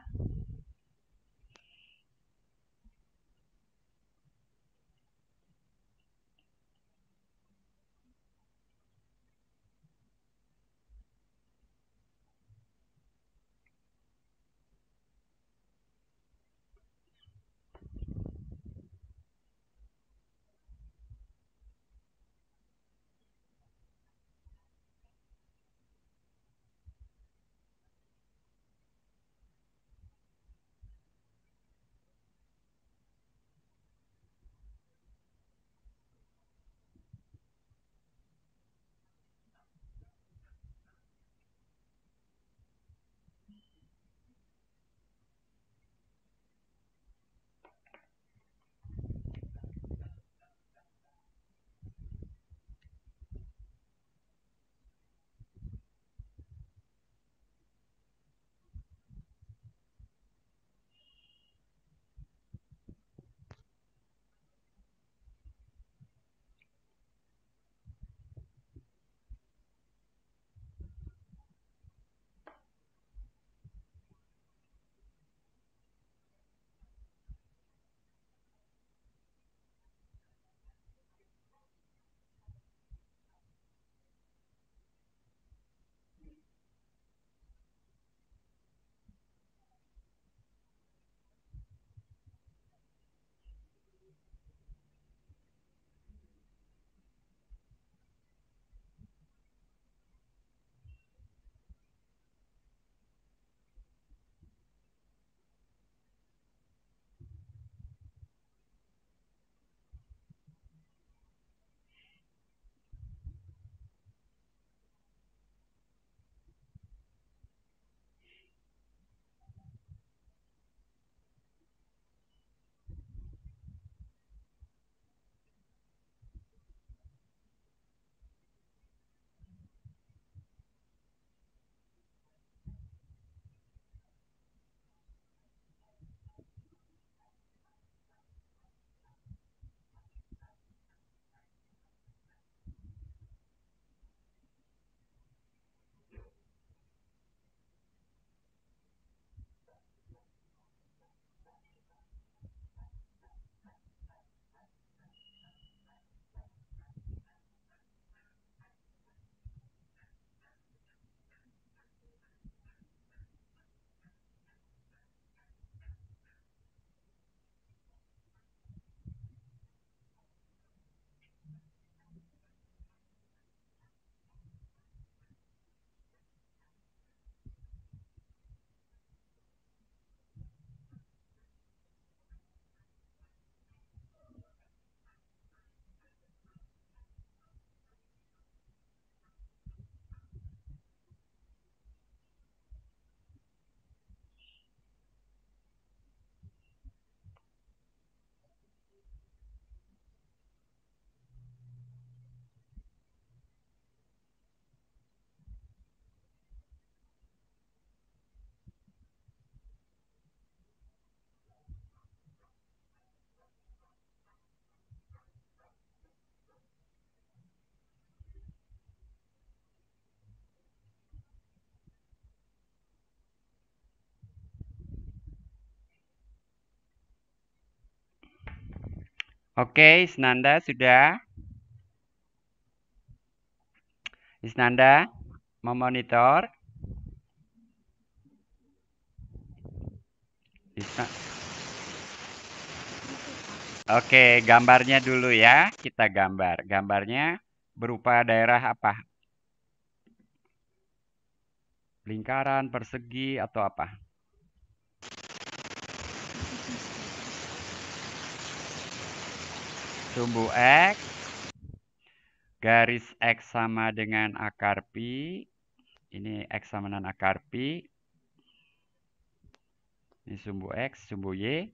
Oke, Isnanda sudah? Isnanda memonitor? Oke, gambarnya dulu ya. Kita gambar. Gambarnya berupa daerah apa? Lingkaran, persegi, atau apa? Sumbu X. Garis X sama dengan akar pi. Ini X sama dengan akar pi. Ini sumbu X, sumbu Y.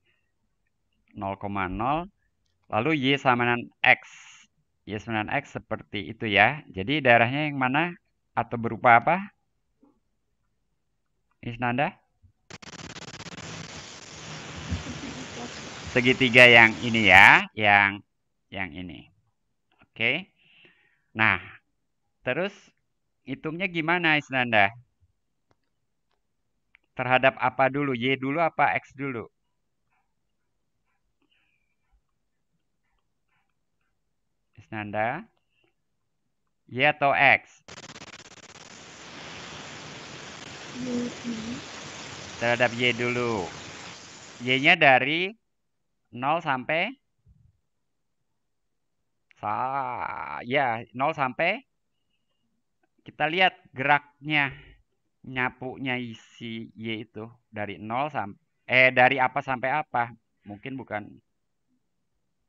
0,0. Lalu Y sama dengan X. Y sama dengan X seperti itu ya. Jadi daerahnya yang mana? Atau berupa apa? Isnanda? Segitiga yang ini ya. Yang ini. Oke. Nah, terus hitungnya gimana Isnanda? Terhadap apa dulu? Y dulu apa X dulu? Isnanda? Y atau X? Terhadap Y dulu. Y-nya dari 0 sampai? Ya, 0 sampai? Kita lihat geraknya. Nyapunya isi Y itu. Dari 0 sampai... dari apa sampai apa? Mungkin bukan...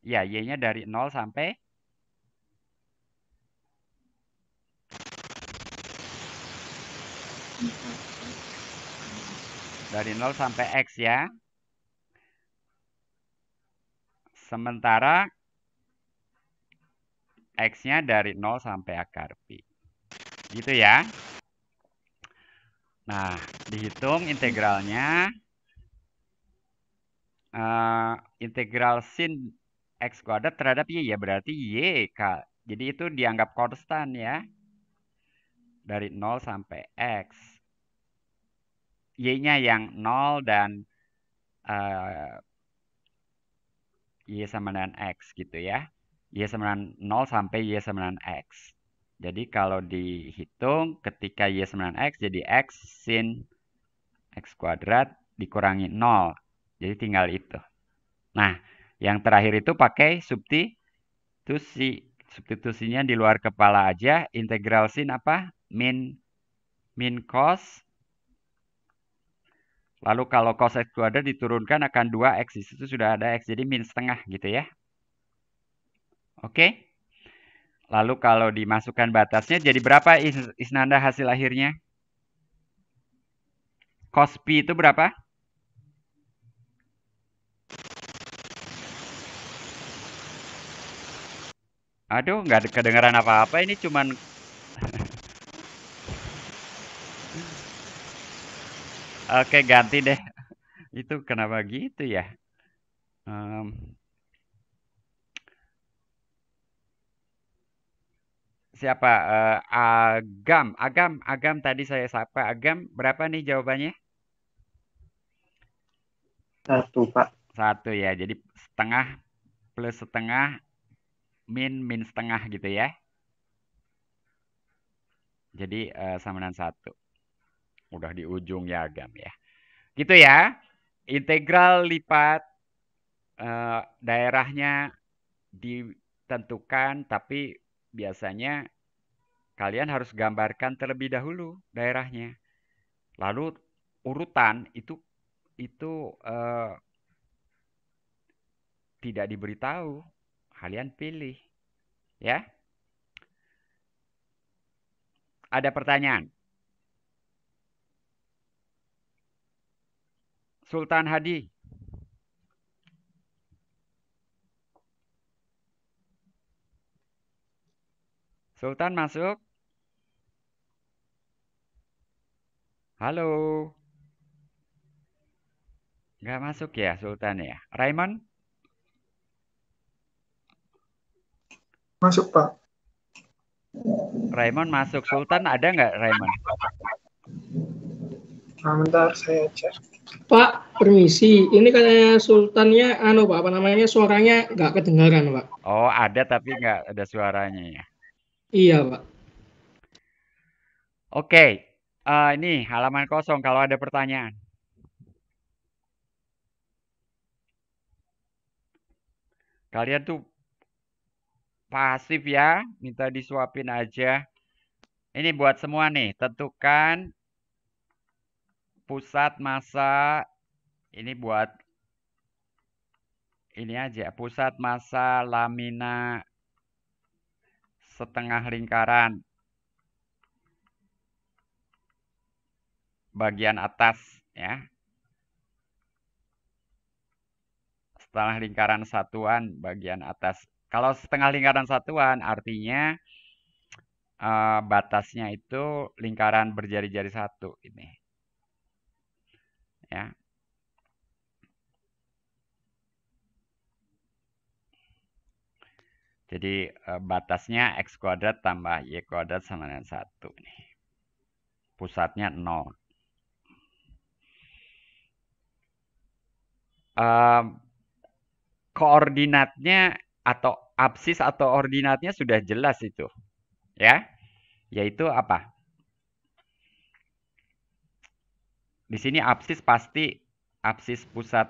Ya, Y-nya dari 0 sampai... Dari 0 sampai X ya. Sementara X-nya dari 0 sampai akar Pi. Gitu ya. Nah, dihitung integralnya. Integral sin X kuadrat terhadap Y ya. Berarti Y, Kak. Jadi itu dianggap konstan ya. Dari 0 sampai X. Y-nya yang 0 dan Y sama dengan X gitu ya. Y sama dengan 0 sampai Y sama dengan X. Jadi kalau dihitung ketika Y sama dengan X jadi X sin X kuadrat dikurangi 0. Jadi tinggal itu. Nah, yang terakhir itu pakai substitusi. Substitusinya di luar kepala aja. Integral sin apa? Min cos. Lalu kalau cos X kuadrat diturunkan akan 2X. Di situ sudah ada X. Jadi min setengah gitu ya. Oke. Lalu kalau dimasukkan batasnya jadi berapa Isnanda hasil akhirnya? Cos Pi itu berapa? Aduh, nggak kedengaran apa-apa. Ini cuman... Oke, ganti deh. Itu kenapa gitu ya? Siapa? Agam tadi saya sapa. Agam, berapa nih jawabannya? 1, Pak. 1 ya. Jadi setengah plus setengah min setengah gitu ya. Jadi sama dengan 1. Udah di ujung ya Agam ya. Gitu ya. Integral lipat daerahnya ditentukan, tapi biasanya kalian harus gambarkan terlebih dahulu daerahnya. Lalu urutan itu tidak diberitahu. Kalian pilih. Ya. Ada pertanyaan? Sultan Hadi. Sultan masuk? Halo. Nggak masuk ya Sultan ya? Raymond? Masuk, Pak. Raymond masuk. Sultan ada nggak Raymond? Nah, bentar saya cek. Pak, permisi. Ini katanya sultannya, Pak, apa namanya, suaranya nggak kedengaran, Pak. Oh, ada tapi nggak ada suaranya ya. Iya, Pak. Oke, ini halaman kosong kalau ada pertanyaan. Kalian tuh pasif ya, minta disuapin aja. Ini buat semua nih, tentukan pusat massa. Ini buat ini aja, pusat massa lamina setengah lingkaran bagian atas ya. Setengah lingkaran satuan bagian atas. Kalau setengah lingkaran satuan artinya batasnya itu lingkaran berjari-jari satu ini. Ya. Jadi batasnya X kuadrat tambah Y kuadrat sama dengan 1 nih. Pusatnya 0. em, koordinatnya atau absis atau ordinatnya sudah jelas itu, ya. Yaitu apa? Di sini absis pasti absis pusat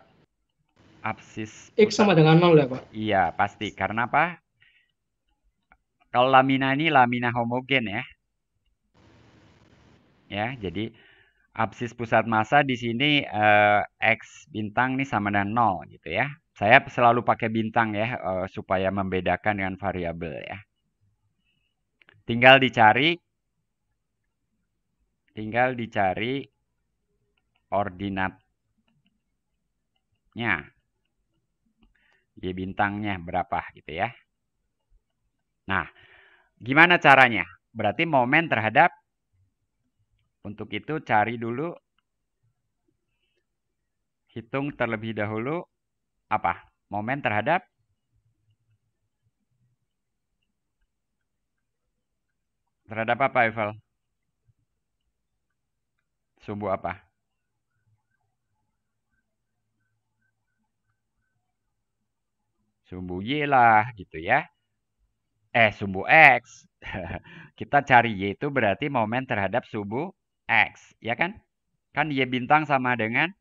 X sama dengan 0 ya, Pak? Iya, pasti. Karena apa? Kalau lamina ini lamina homogen ya. Ya, jadi absis pusat massa di sini X bintang nih sama dengan 0 gitu ya. Saya selalu pakai bintang ya supaya membedakan dengan variabel ya. Tinggal dicari ordinatnya. Y bintangnya berapa gitu ya. Nah, gimana caranya? Berarti momen terhadap, untuk itu cari dulu, hitung terlebih dahulu apa? Momen terhadap apa, Eiffel? Sumbu apa? Sumbu Y lah gitu ya. Sumbu X. Kita cari Y itu berarti momen terhadap sumbu X, ya kan? Kan Y bintang sama dengan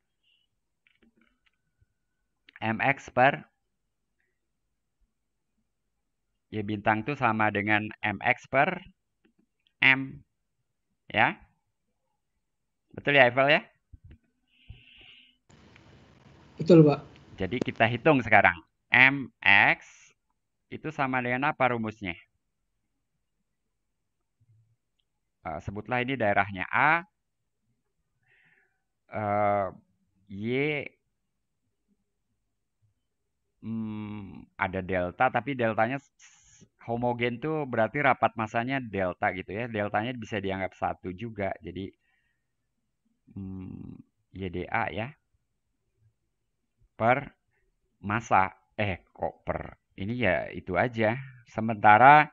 MX per Y bintang itu sama dengan MX per M. Ya. Betul ya, Eiffel ya? Betul, Pak. Jadi kita hitung sekarang. MX itu sama dengan apa rumusnya? Sebutlah ini daerahnya A. Y ada delta, tapi deltanya homogen tuh berarti rapat masanya delta gitu ya. Deltanya bisa dianggap 1 juga. Jadi YDA ya. Per massa. Kok per? Ini ya itu aja. Sementara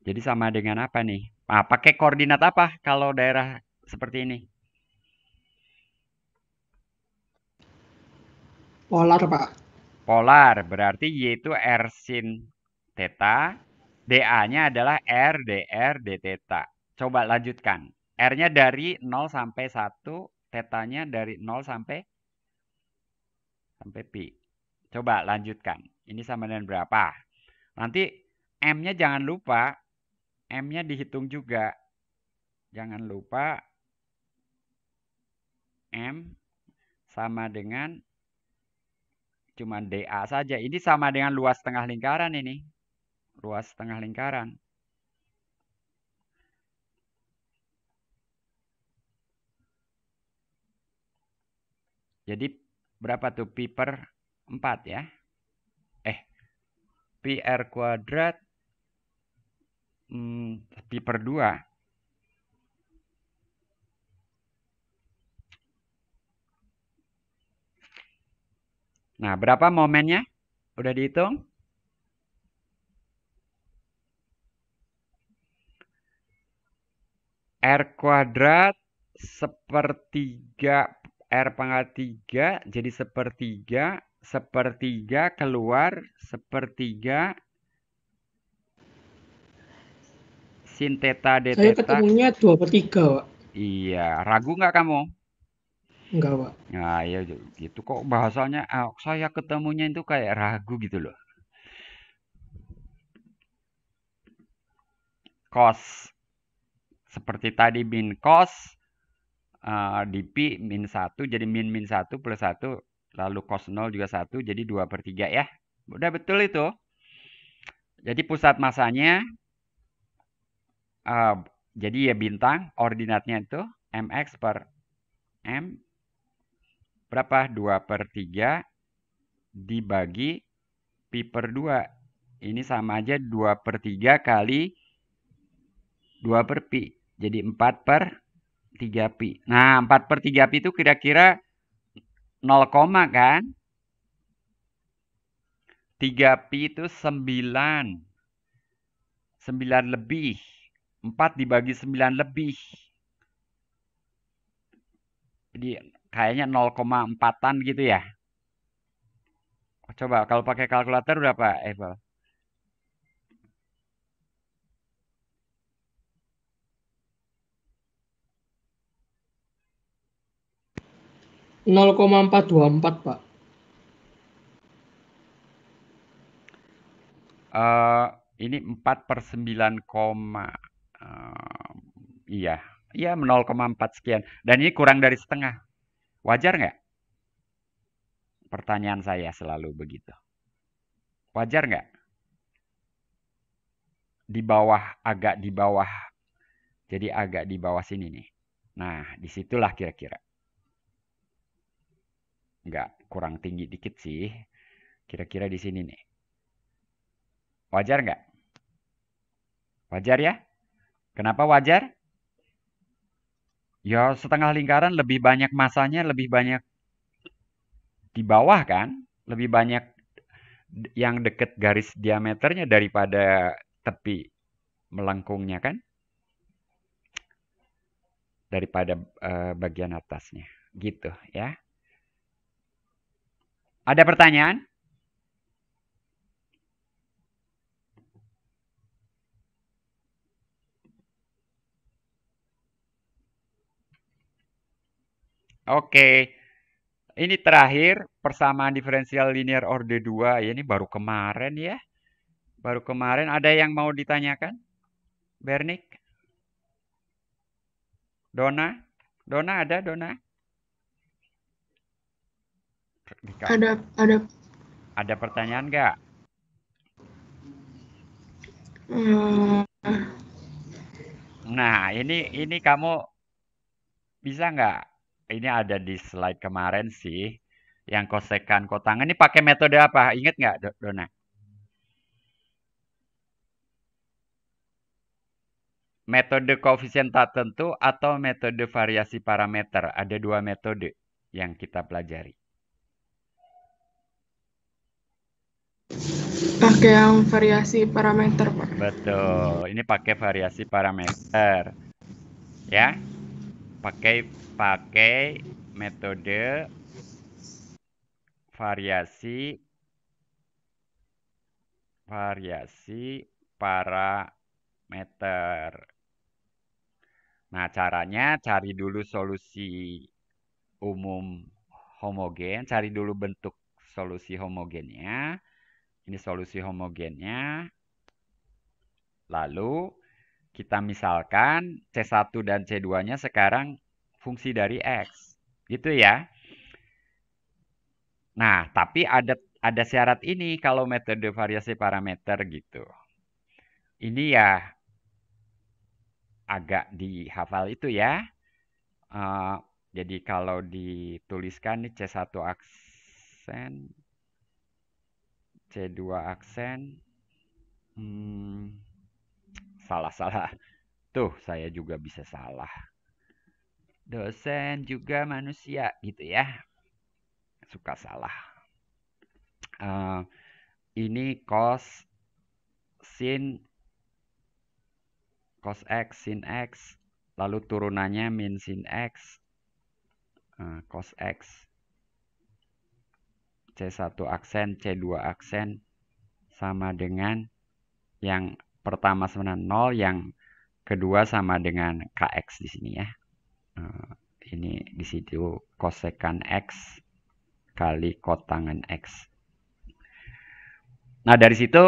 jadi sama dengan apa nih? Pakai koordinat apa kalau daerah seperti ini? Polar, Pak. Polar, berarti Y itu R sin theta, dA-nya adalah R dR d theta. Coba lanjutkan. R-nya dari 0 sampai 1, theta-nya dari 0 sampai pi. Coba lanjutkan. Ini sama dengan berapa? Nanti M-nya jangan lupa. M-nya dihitung juga. Jangan lupa M sama dengan cuman dA saja. Ini sama dengan luas tengah lingkaran ini. Luas tengah lingkaran. Jadi berapa tuh pi per 4 ya? Pi R kuadrat pi per 2. Nah, berapa momennya? Udah dihitung? R kuadrat sepertiga R pangkat 3 jadi sepertiga keluar sepertiga sin theta d Saya theta. ketemunya 2/3, Pak. Iya, ragu nggak kamu? Enggak, Pak. Nah, ya gitu kok bahasanya saya ketemunya itu kayak ragu gitu loh. Cos. Seperti tadi min cos di pi min 1 jadi min 1 plus 1 lalu cos 0 juga 1 jadi 2/3 ya. Udah betul itu. Jadi pusat masanya jadi ya bintang ordinatnya itu mx per m berapa? 2/3 dibagi pi per 2. Ini sama aja 2/3 kali 2 per pi. Jadi 4/3 pi. Nah, 4/3 pi itu kira-kira 0, kan? 3 pi itu 9. 9 lebih. 4 dibagi 9 lebih. Jadi kayaknya 0,4-an gitu ya. Coba kalau pakai kalkulator berapa, Evel? 0,424, Pak. Ini 4/9, iya. Iya, 0,4 sekian. Dan ini kurang dari setengah. Wajar nggak? Pertanyaan saya selalu begitu. Wajar nggak? Di bawah, agak di bawah. Jadi agak di bawah sini nih. Nah, disitulah kira-kira. Nggak, kurang tinggi dikit sih. Kira-kira di sini nih. Wajar nggak? Wajar ya? Kenapa wajar? Ya, setengah lingkaran lebih banyak masanya, lebih banyak di bawah kan? Lebih banyak yang deket garis diameternya daripada tepi melengkungnya kan? Daripada bagian atasnya. Gitu ya. Ada pertanyaan? Oke. Ini terakhir persamaan diferensial linear orde 2. Ya, ini baru kemarin ya. Baru kemarin ada yang mau ditanyakan? Bernik? Dona? Dona ada, Dona? Ada. Ada pertanyaan nggak? Hmm, Nah, ini kamu bisa nggak? Ini ada di slide kemarin sih. Yang kosekan kotangan ini pakai metode apa? Ingat nggak, Dona? Metode koefisien tak tentu atau metode variasi parameter. Ada dua metode yang kita pelajari. pakai yang variasi parameter, Pak. Betul, ini pakai variasi parameter. Ya. Pakai metode variasi parameter. Nah, caranya cari dulu solusi umum homogen, cari dulu bentuk solusi homogennya. Ini solusi homogennya. Lalu kita misalkan C1 dan C2-nya sekarang fungsi dari X. Gitu ya. Nah, tapi ada syarat ini kalau metode variasi parameter gitu. Ini ya agak dihafal itu ya. Jadi kalau dituliskan nih C1 aksen, C2 aksen, salah. Tuh, saya juga bisa salah. Dosen juga manusia gitu ya. Suka salah. Ini cos X, sin X, lalu turunannya min sin X, cos X, C1 aksen, C2 aksen, sama dengan yang pertama sama 0, yang kedua sama dengan KX di sini ya. Ini di situ kosekan X kali kotangan X. Nah, dari situ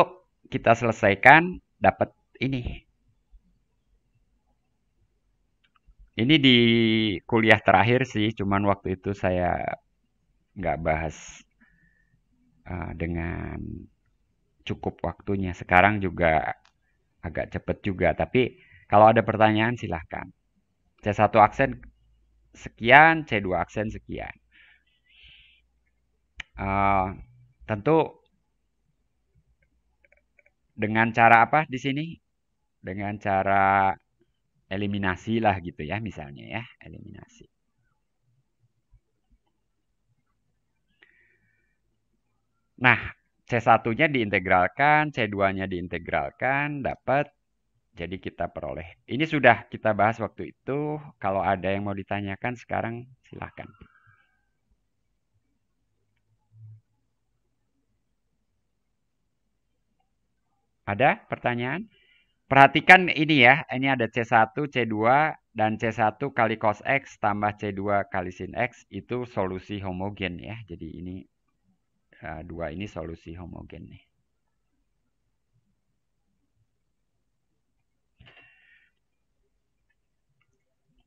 kita selesaikan, dapat ini. Ini di kuliah terakhir sih, cuman waktu itu saya nggak bahas dengan cukup waktunya. Sekarang juga agak cepet juga, tapi kalau ada pertanyaan silahkan. C1 aksen sekian, C2 aksen sekian. Tentu dengan cara apa di sini? Dengan cara eliminasi lah gitu ya, misalnya ya, eliminasi. Nah, C1-nya diintegralkan, C2-nya diintegralkan, dapat Jadi kita peroleh. Ini sudah kita bahas waktu itu. Kalau ada yang mau ditanyakan sekarang silahkan. Ada pertanyaan? Perhatikan ini ya, ini ada C1, C2, dan C1 kali cos X tambah C2 kali sin X, itu solusi homogen ya. Jadi ini, dua ini solusi homogen nih.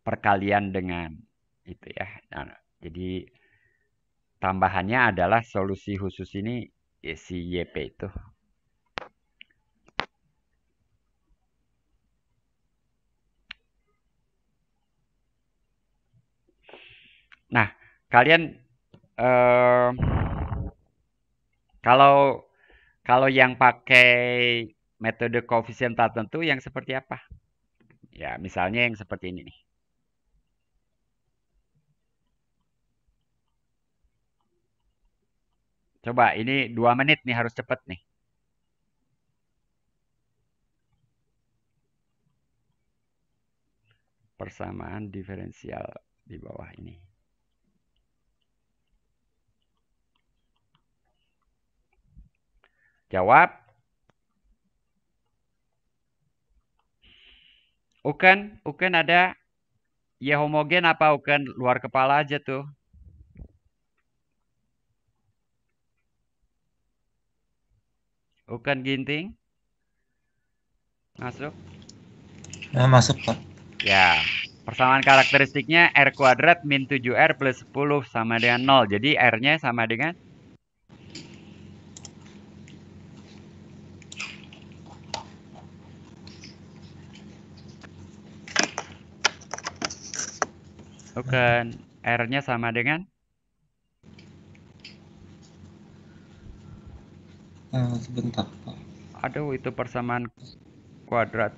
Perkalian dengan itu ya. Nah, jadi tambahannya adalah solusi khusus ini si YP itu. Nah, kalian kalau yang pakai metode koefisien tertentu yang seperti apa? Ya, misalnya yang seperti ini nih. Coba, ini 2 menit nih, harus cepet nih. Persamaan diferensial di bawah ini. Jawab. Uken ada? Ya homogen apa Uken? Luar kepala aja tuh. Uken Ginting? Masuk? Ya, masuk, Pak. Ya, persamaan karakteristiknya R kuadrat min 7R plus 10 sama dengan 0. Jadi R-nya sama dengan? Bukan. R-nya sama dengan? Sebentar, Pak. Aduh, itu persamaan kuadrat.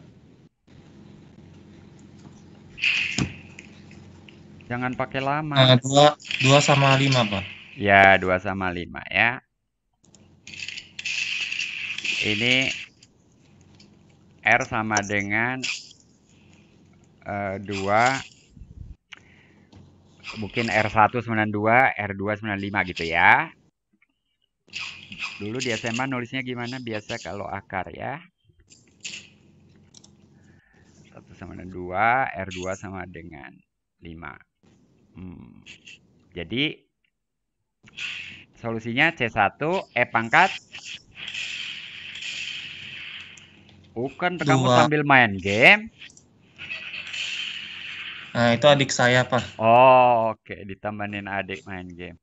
Jangan pakai lama. 2 sama 5, Pak. Ya, 2 sama 5 ya. Ini R sama dengan 2. Mungkin R1 92, R2 95 gitu ya. Dulu di SMA nulisnya gimana? Biasa kalau akar ya. 1 sama dengan 2, R2 sama dengan 5. Jadi solusinya C1 E pangkat. Bukan kamu sambil main game. Nah, itu adik saya, Pak. Oh, oke. Ditambahin adik main game.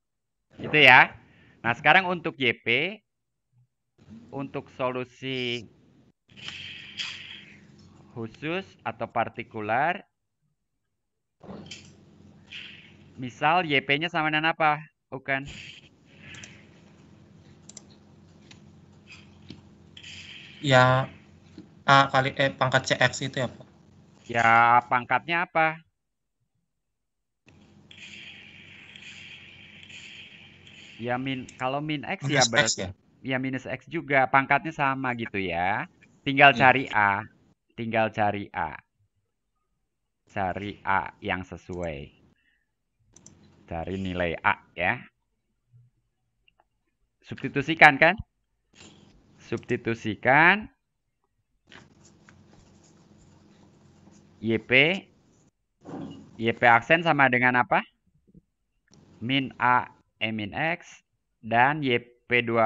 Gitu ya. Nah, sekarang untuk YP, untuk solusi khusus atau partikular, misal YP-nya sama dengan apa? Bukan. Ya, A kali pangkat CX itu ya, Pak? Ya, pangkatnya apa? Ya, kalau min X ya berarti. Ya, minus X juga. Pangkatnya sama gitu ya. Tinggal cari A. Tinggal cari A. Cari A yang sesuai. Cari nilai A ya. Substitusikan kan? Substitusikan. YP. YP aksen sama dengan apa? Min A E min X. Dan YP 2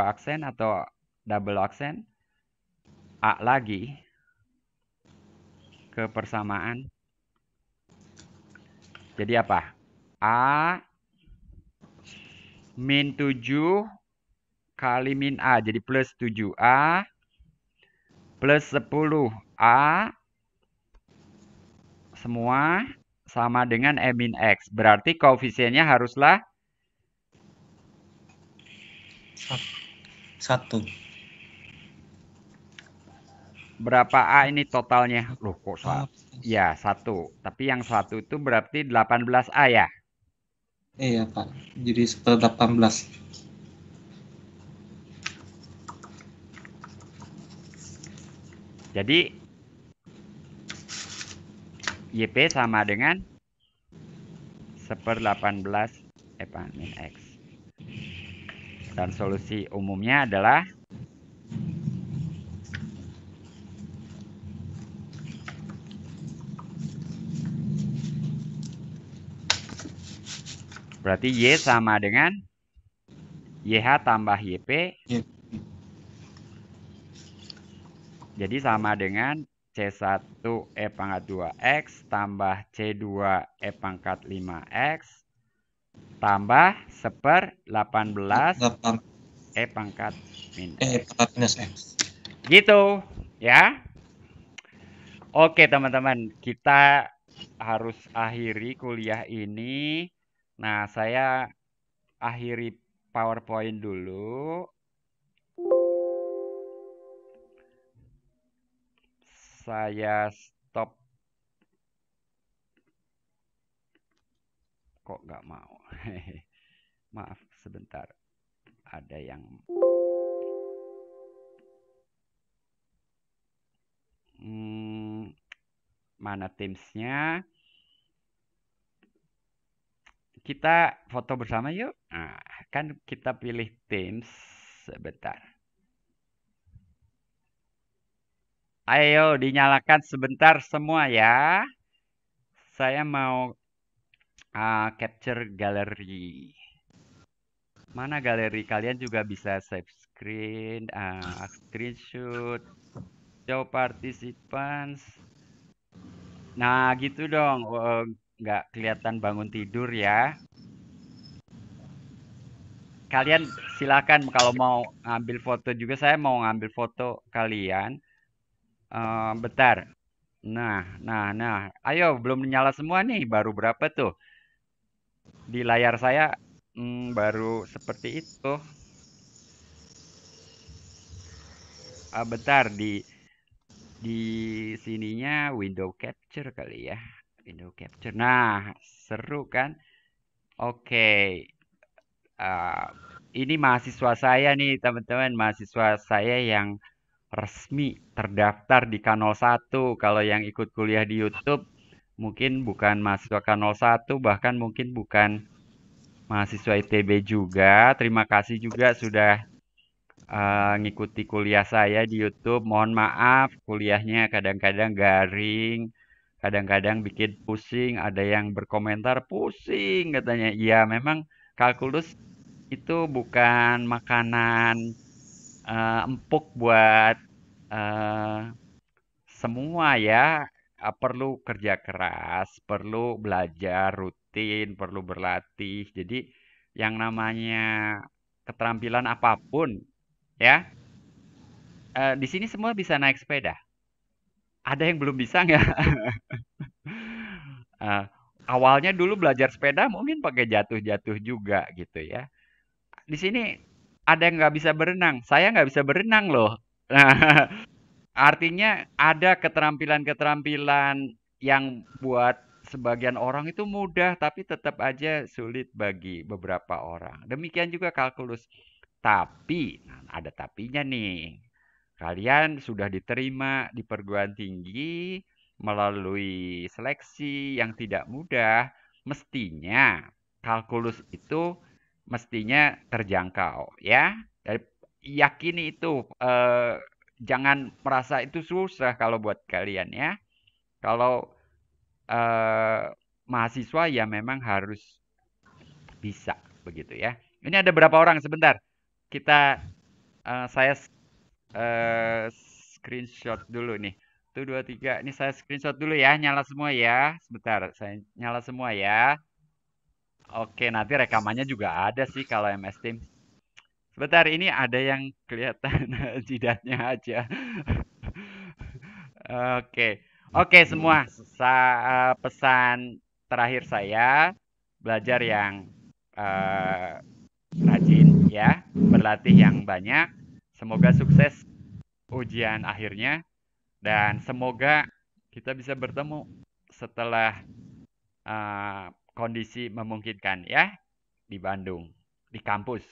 aksen atau double aksen. A lagi. Ke persamaan. Jadi apa? A min 7 kali min A. Jadi plus 7A plus 10A semua sama dengan E min X. Berarti koefisiennya haruslah 1. Berapa A ini totalnya? Loh kok 1? Ya 1. Tapi yang 1 itu berarti 18A ya? Iya, Pak. Jadi 18. Jadi YP sama dengan 1/18 min X. Dan solusi umumnya adalah berarti Y sama dengan YH tambah YP. Jadi sama dengan C1 E pangkat 2X tambah C2 E pangkat 5X tambah 1/18 E pangkat min minus X. Gitu ya. Oke teman-teman, kita harus akhiri kuliah ini. Nah, saya akhiri PowerPoint dulu. Saya stop. Kok nggak mau? Maaf, sebentar. Ada yang... mana Teams-nya? Kita foto bersama yuk. Nah, kan kita pilih Teams. Sebentar. Ayo dinyalakan sebentar semua ya. Saya mau capture galeri. Mana galeri? Kalian juga bisa save screen, screenshot, show participants. Nah gitu dong. Nggak kelihatan bangun tidur ya. Kalian silakan kalau mau ngambil foto juga, saya mau ngambil foto kalian. Bentar. Nah. Ayo, belum nyala semua nih. Baru berapa tuh? Di layar saya baru seperti itu. Bentar, di sininya window capture kali ya. Window capture. Nah, seru kan? Oke. Ini mahasiswa saya nih, teman-teman. Mahasiswa saya yang resmi terdaftar di K01. Kalau yang ikut kuliah di YouTube, mungkin bukan mahasiswa K01, bahkan mungkin bukan mahasiswa ITB juga. Terima kasih juga sudah ngikuti kuliah saya di YouTube. Mohon maaf, kuliahnya kadang-kadang garing, kadang-kadang bikin pusing. Ada yang berkomentar pusing katanya. Iya, memang kalkulus itu bukan makanan empuk buat semua ya. Perlu kerja keras, perlu belajar rutin, perlu berlatih. Jadi yang namanya keterampilan apapun ya, di sini semua bisa naik sepeda. Ada yang belum bisa nggak? Awalnya dulu belajar sepeda mungkin pakai jatuh-jatuh juga gitu ya. Di sini ada yang nggak bisa berenang. Saya nggak bisa berenang loh. Artinya ada keterampilan-keterampilan yang buat sebagian orang itu mudah, tapi tetap aja sulit bagi beberapa orang. Demikian juga kalkulus. Tapi, ada tapinya nih. Kalian sudah diterima di perguruan tinggi melalui seleksi yang tidak mudah. Mestinya kalkulus itu mestinya terjangkau ya. Yakini itu. Jangan merasa itu susah kalau buat kalian ya. Kalau mahasiswa ya memang harus bisa begitu ya. Ini ada berapa orang sebentar? Saya screenshot dulu nih. 1, 2, 3. Ini saya screenshot dulu ya. Nyala semua ya. Sebentar, saya nyala semua ya. Oke, nanti rekamannya juga ada sih kalau MS Teams. Sebentar, ini ada yang kelihatan jidatnya aja. Oke semua. Pesan terakhir saya, belajar yang rajin ya, berlatih yang banyak. Semoga sukses ujian akhirnya dan semoga kita bisa bertemu setelah kondisi memungkinkan ya di Bandung, di kampus.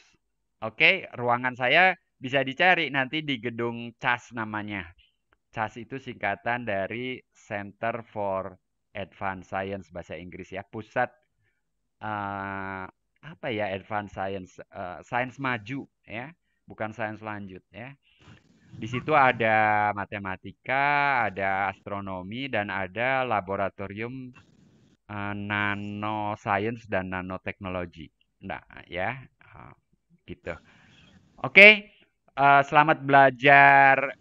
Oke, ruangan saya bisa dicari nanti di gedung CAS namanya. CAS itu singkatan dari Center for Advanced Science bahasa Inggris ya. Pusat apa ya Advanced Science, sains maju ya, bukan sains lanjut ya. Di situ ada matematika, ada astronomi, dan ada laboratorium nanoscience dan nanoteknologi. Nah, ya, gitu. Oke, selamat belajar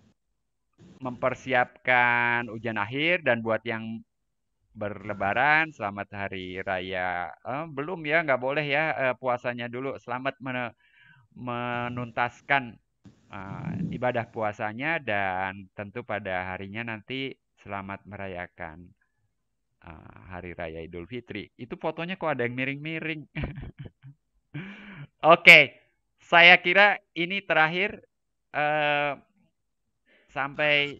mempersiapkan ujian akhir, dan buat yang berlebaran, selamat hari raya. Belum ya, nggak boleh ya puasanya dulu. Selamat menuntaskan ibadah puasanya, dan tentu pada harinya nanti selamat merayakan hari raya Idul Fitri. Itu fotonya kok ada yang miring-miring. Oke, saya kira ini terakhir. Sampai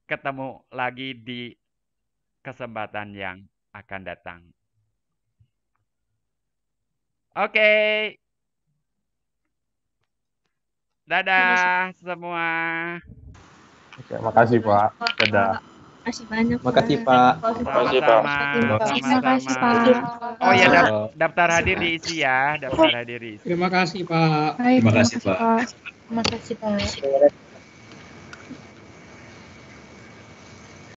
ketemu lagi di kesempatan yang akan datang. Oke. Dadah semua. Oke, makasih Pak. Dadah. Makasih banyak. Makasih Pak. Makasih Pak. Sama-sama. Oh ya, daftar hadir diisi ya, daftar hadir diisi. Terima kasih Pak. Terima kasih Pak. Terima kasih Pak.